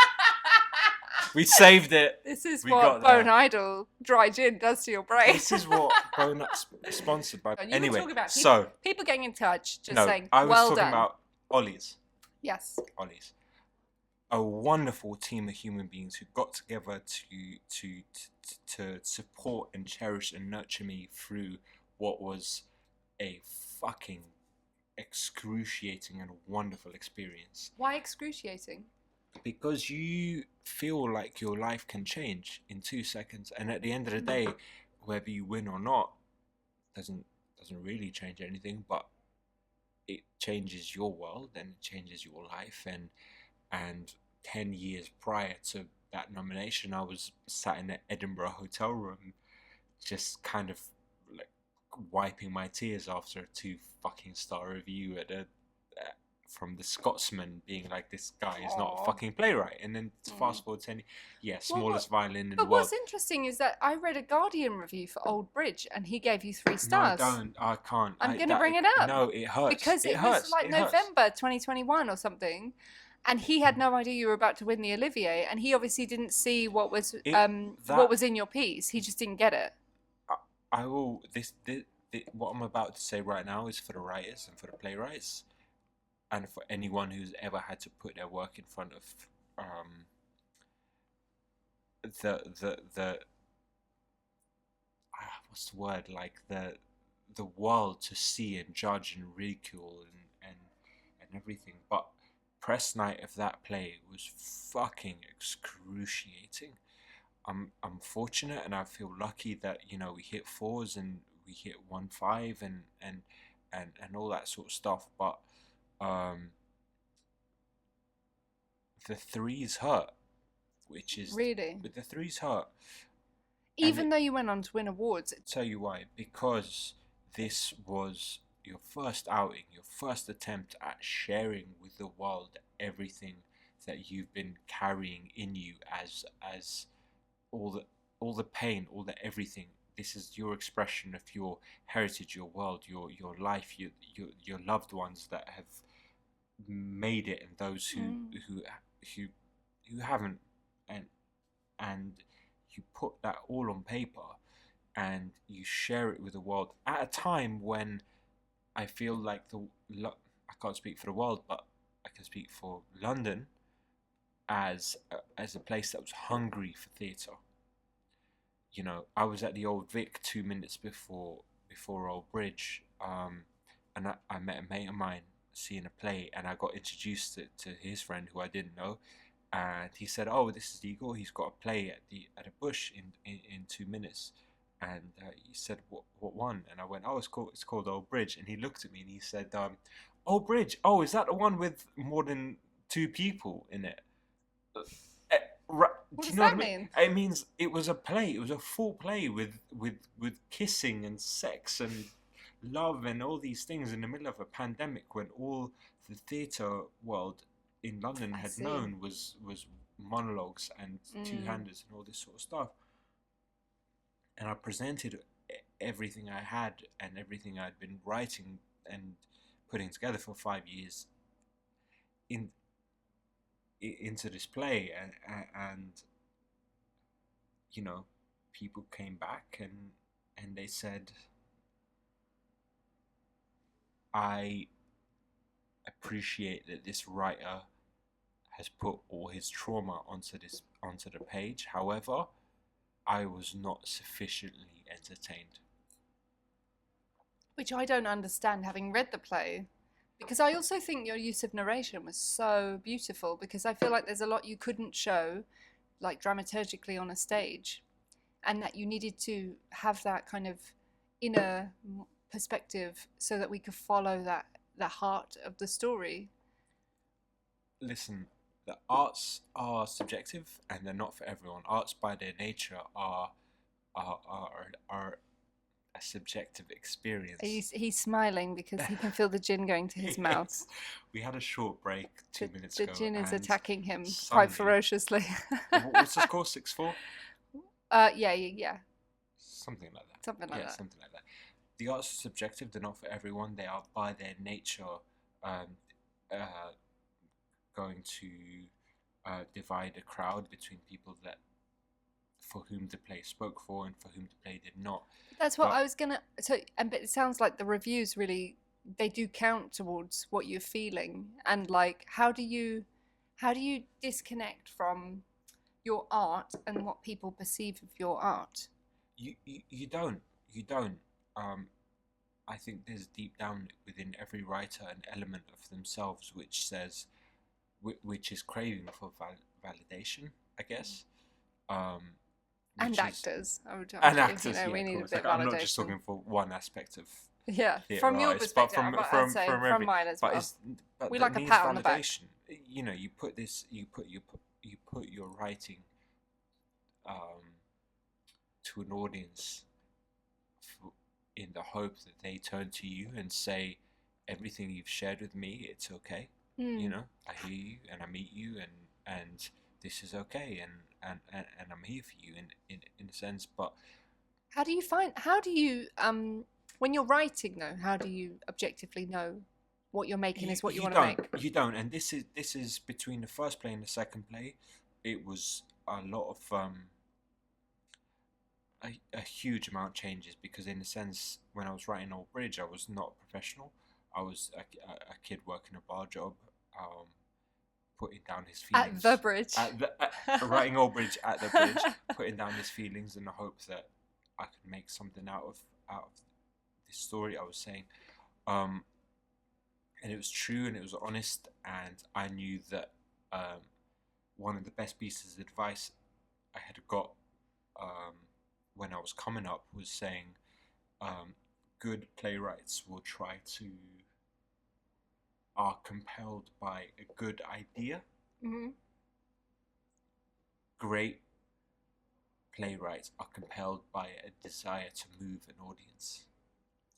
We saved it. This is We what got there. Bone Idyll dry gin does to your brain. This is what Bone sponsored by. You were Anyway, talking about so people getting in touch, just no, saying, I was well talking done. about Ollie's. Yes. Ollie's, a wonderful team of human beings who got together to support and cherish and nurture me through what was a fucking excruciating and wonderful experience. Why excruciating? Because you feel like your life can change in 2 seconds, and at the end of the day, whether you win or not doesn't really change anything, but it changes your world and it changes your life. And 10 years prior to that nomination, I was sat in an Edinburgh hotel room, just kind of like wiping my tears after a 2 fucking star review from the Scotsman, being like, this guy is not a fucking playwright. And then fast forward 10, smallest violin in the But world. what's interesting is that I read a Guardian review for Old Bridge, and he gave you 3 No, stars. I can't. I'm going to bring it up. No, it hurts. Because it hurts. was like It hurts. November 2021 or something, and he had no idea you were about to win the Olivier, and he obviously didn't see what was in your piece. He just didn't get it. I will. What I'm about to say right now is for the writers and for the playwrights, and for anyone who's ever had to put their work in front of the what's the word, like the world to see and judge and ridicule and everything. But press night of that play was fucking excruciating. I'm fortunate and I feel lucky that, you know, we hit 4s and we hit 1-5 and all that sort of stuff. But the 3s hurt, which is Really? but the 3s hurt. Even though you went on to win awards. Tell you why, because this was your first outing, your first attempt at sharing with the world everything that you've been carrying in you as all the pain, all the everything. This is your expression of your heritage, your world, your life, your loved ones that have made it, and those who haven't, and you put that all on paper and you share it with the world at a time when I feel like I can't speak for the world, but I can speak for London as a place that was hungry for theatre. You know, I was at the Old Vic 2 minutes before Old Bridge, and I met a mate of mine seeing a play, and I got introduced to his friend who I didn't know, and he said, "Oh, this is Igor. He's got a play at a Bush in 2 minutes." And he said, "What one?" And I went, "Oh, it's called Old Bridge." And he looked at me and he said, "Old Bridge? Oh, is that the one with more than 2 people in it?" What does that mean? It means it was a play. It was a full play with kissing and sex and love and all these things in the middle of a pandemic, when all the theatre world in London had known was monologues and two-handers and all this sort of stuff. And I presented everything I had and everything I'd been writing and putting together for 5 years into this play, and you know, people came back and they said, "I appreciate that this writer has put all his trauma onto the page. However, I was not sufficiently entertained." Which I don't understand, having read the play, because I also think your use of narration was so beautiful, because I feel like there's a lot you couldn't show, like dramaturgically on a stage, and that you needed to have that kind of inner perspective so that we could follow the heart of the story. Listen, the arts are subjective and they're not for everyone. Arts by their nature are a subjective experience. He's smiling because he can feel the gin going to his mouth. We had a short break 2 minutes ago. The gin is attacking him suddenly, quite ferociously. What's the score? 6-4? Yeah. Something like that. Something like that. The arts are subjective. They're not for everyone. They are by their nature going to divide a crowd between people that for whom the play spoke for and for whom the play did not. That's what I was gonna. But it sounds like the reviews really, they do count towards what you're feeling, and like how do you disconnect from your art and what people perceive of your art? You don't. I think there's deep down within every writer an element of themselves which says, which is craving for validation, I guess. And actors, I would and actors, you know, yeah, we need course. a bit Like, validation. I'm not just talking for one aspect of from your artists, perspective, but from mine as well. But we that like a needs pat on the back. validation. You know, you put your writing to an audience in the hope that they turn to you and say, everything you've shared with me, it's okay. You know, I hear you and I meet you and this is okay and I'm here for you in a sense. But how do you when you're writing though, how do you objectively know what you're making is what you want to make? You don't, and this is between the first play and the second play. It was a lot of a huge amount changes, because in a sense, when I was writing Old Bridge, I was not a professional. I was a kid working a bar job, putting down his feelings At the bridge. Writing Old Bridge at the bridge, putting down his feelings in the hope that I could make something out of this story I was saying. And it was true and it was honest, and I knew that one of the best pieces of advice I had got when I was coming up was saying good playwrights will try to are compelled by a good idea. Mm-hmm. Great playwrights are compelled by a desire to move an audience.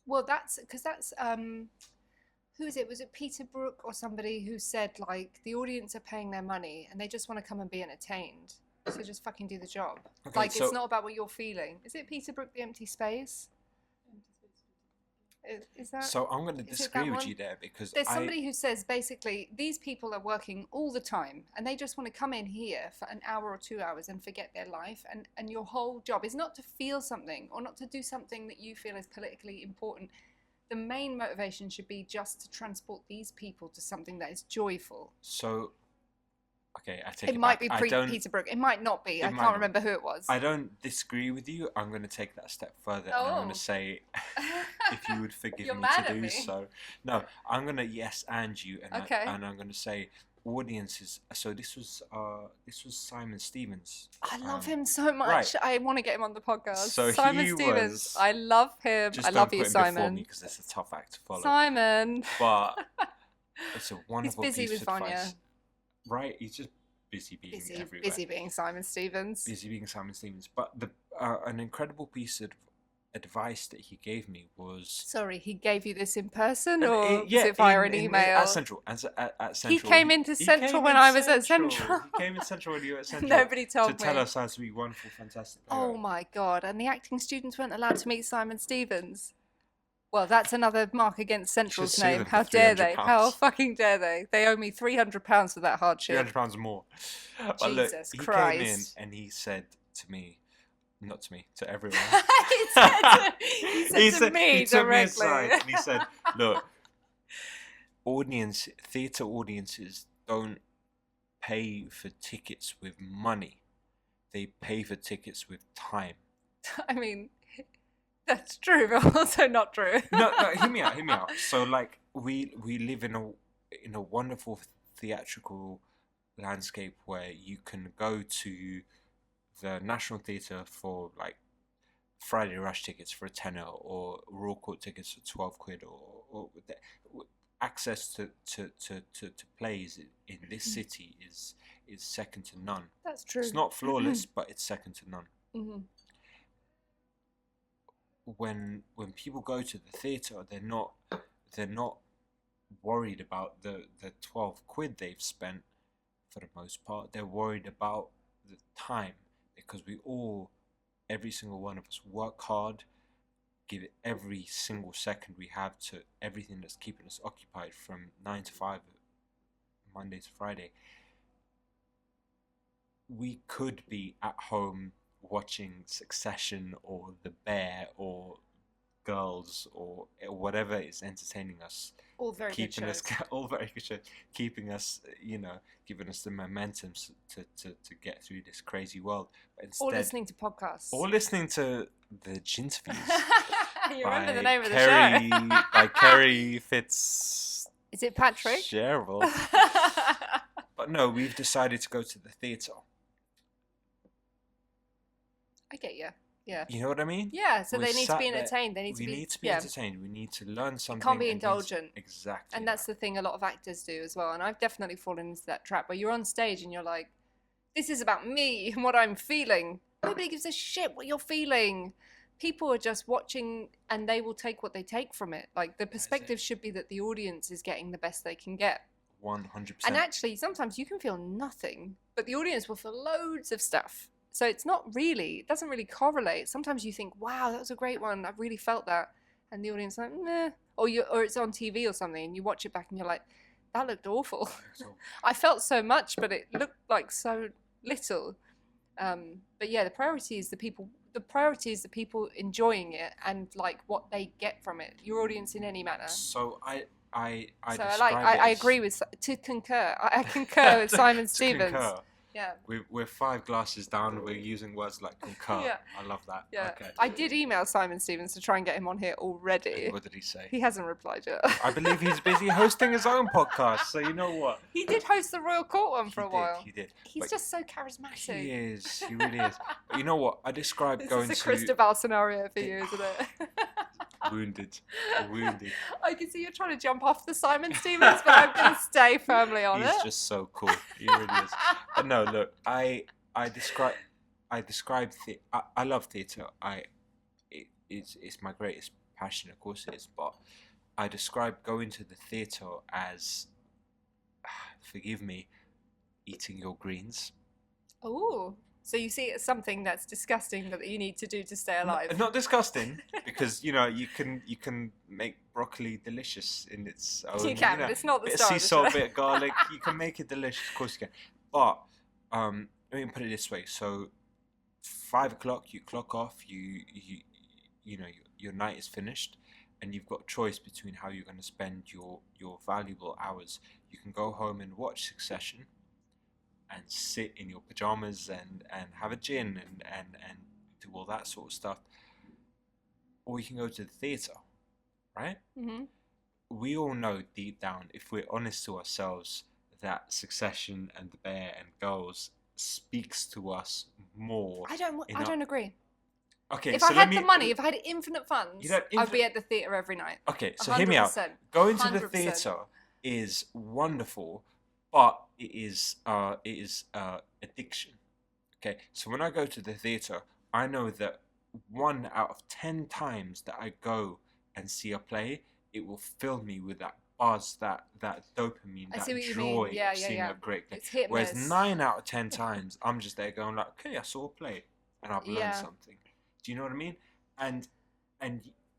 Well, that's because that's who is it? Was it Peter Brook or somebody who said, like, the audience are paying their money and they just want to come and be entertained, so just fucking do the job. Okay, like, so it's not about what you're feeling. Is it Peter Brook, The Empty Space? Is that? So I'm going to disagree with you there, because there's somebody who says basically these people are working all the time and they just want to come in here for an hour or 2 hours and forget their life, and your whole job is not to feel something or not to do something that you feel is politically important. The main motivation should be just to transport these people to something that is joyful. So, okay, I take it might back. be Peter Brook. It might not be. I can't remember who it was. I don't disagree with you. I'm going to take that a step further, and I'm going to say, if you would forgive me to do so. No, I'm going to yes and you, and okay. And I'm going to say audiences. So this was Simon Stevens. I love him so much. Right. I want to get him on the podcast. So Simon Stevens. I love him. I love you, Simon. Because it's a tough act to follow. Simon. But it's a wonderful He's busy piece with of Vanya. advice. Right, he's just busy being everywhere. Busy being Simon Stevens. Busy being Simon Stevens. But an incredible piece of advice that he gave me was... Sorry, he gave you this in person, or was it via an email? At Central. At Central. He came into Central when I was at Central. He came in Central when you were at Central. Nobody told me. To tell us how to be wonderful, fantastic playwright. Oh my God. And the acting students weren't allowed to meet Simon Stevens. Well, that's another mark against Central's name. How dare they? How fucking dare they? They owe me £300 for that hardship. £300 more. But Jesus look, Christ. He came in and he said to me, not to me, to everyone. he said to me he took directly. Me aside and he said, look, theatre audiences don't pay for tickets with money. They pay for tickets with time. I mean... That's true, but also not true. no, hear me out. So, like, we live in a wonderful theatrical landscape where you can go to the National Theatre for, like, Friday Rush tickets for a tenner, or Royal Court tickets for 12 quid, or access to plays in this city is second to none. That's true. It's not flawless, but it's second to none. Mm-hmm. When people go to the theatre, they're not worried about the 12 quid they've spent for the most part. They're worried about the time, because every single one of us work hard, give it every single second we have to everything that's keeping us occupied from 9 to 5, Monday to Friday. We could be at home watching Succession or The Bear or Girls or whatever is entertaining us, all very good shows. All very good shows, keeping us, giving us the momentum to get through this crazy world. But instead, or listening to podcasts, or listening to the Ginterviews. You remember the name of the show? By Kerry Fitzgerald. Is it Patrick? But no, we've decided to go to the theatre. I get you. Yeah. You know what I mean? Yeah. So they need to be entertained. They need to be entertained. We need to learn something. It can't be indulgent. Exactly. And that's the thing a lot of actors do as well. And I've definitely fallen into that trap where you're on stage and you're like, this is about me and what I'm feeling. Nobody gives a shit what you're feeling. People are just watching and they will take what they take from it. Like, the perspective should be that the audience is getting the best they can get. 100%. And actually, sometimes you can feel nothing, but the audience will feel loads of stuff. So it doesn't really correlate. Sometimes you think, wow, that was a great one. I really felt that. And the audience is like, meh. Or it's on TV or something and you watch it back and you're like, that looked awful. I felt so much, but it looked like so little. But yeah, the priority is the people. The priority is the people enjoying it and like what they get from it. Your audience in any manner. So I agree with to concur. I concur with Simon Stevens. Concur. Yeah. We're 5 glasses down. We're using words like concur. Yeah. I love that. Yeah. Okay. I did email Simon Stevens to try and get him on here already. What did he say? He hasn't replied yet. I believe he's busy hosting his own podcast. So you know what? He did host the Royal Court one for a while. He did. He's just so charismatic. He is. He really is. But you know what? I described going to... This is a Cristobal scenario for you, isn't it? Wounded. I can see you're trying to jump off the Simon Stevens, but I'm going to stay firmly on it. He's just so cool. He really is. But no, look, I describe I love theatre. It's my greatest passion, of course it is. But I describe going to the theatre as, forgive me, eating your greens. Oh. So you see it as something that's disgusting that you need to do to stay alive. Not disgusting, because you can make broccoli delicious in its own. You can, but it's not the bit star of of sea the salt, show. bit of garlic. You can make it delicious, of course you can. But let me put it this way: so 5 o'clock, you clock off. Your night is finished, and you've got a choice between how you're going to spend your valuable hours. You can go home and watch Succession, and sit in your pajamas and have a gin and do all that sort of stuff. Or you can go to the theatre, right? Mm-hmm. We all know deep down, if we're honest to ourselves, that Succession and The Bear and Girls speaks to us more. I don't agree. Okay, if so I had the money, if I had infinite funds, I'd be at the theatre every night. Okay, so 100%. hear me out. Going to the 100%. theatre is wonderful, but it is addiction. Okay, so when I go to the theatre, I know that 1 out of 10 times that I go and see a play, it will fill me with that buzz, that dopamine, that joy of seeing a great play. It's hit Whereas miss. 9 out of 10 times, I'm just there going like, okay, I saw a play and I've learned something. Do you know what I mean? And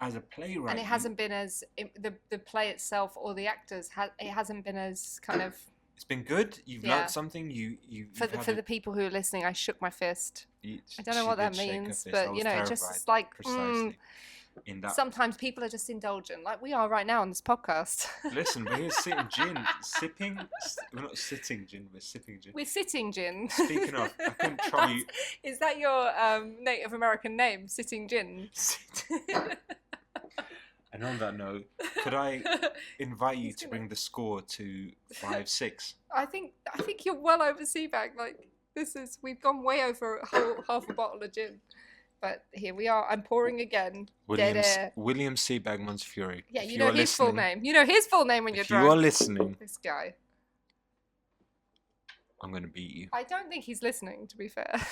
as a playwright, and it hasn't been as the play itself or the actors it hasn't been as kind of. It's been good. You've learned something. For the people who are listening, I shook my fist. I don't know what that means, but it just like precisely. In that, sometimes people are just indulgent, like we are right now on this podcast. Listen, we're here sitting gin, sipping. We're not sitting gin. We're sipping gin. We're sitting gin. Speaking of, I couldn't trouble you. Is that your Native American name, Sitting Gin? And on that note, could I invite you to bring the score to 5-6? I think you're well over Sebag. Like we've gone way over half a bottle of gin. But here we are. I'm pouring again. William Sebag-Montefiore. Yeah, you know his full name. You know his full name when you're drunk. If you are listening, this guy. I'm going to beat you. I don't think he's listening, to be fair.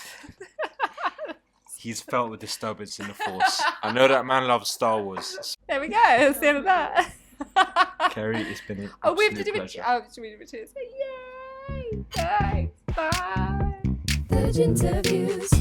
He's felt a disturbance in the force. I know that man loves Star Wars. There we go. That's the end of that. Kerry, it's been an absolute pleasure. Should we do a cheers? Yay! Thanks. Bye. The Ginterviews.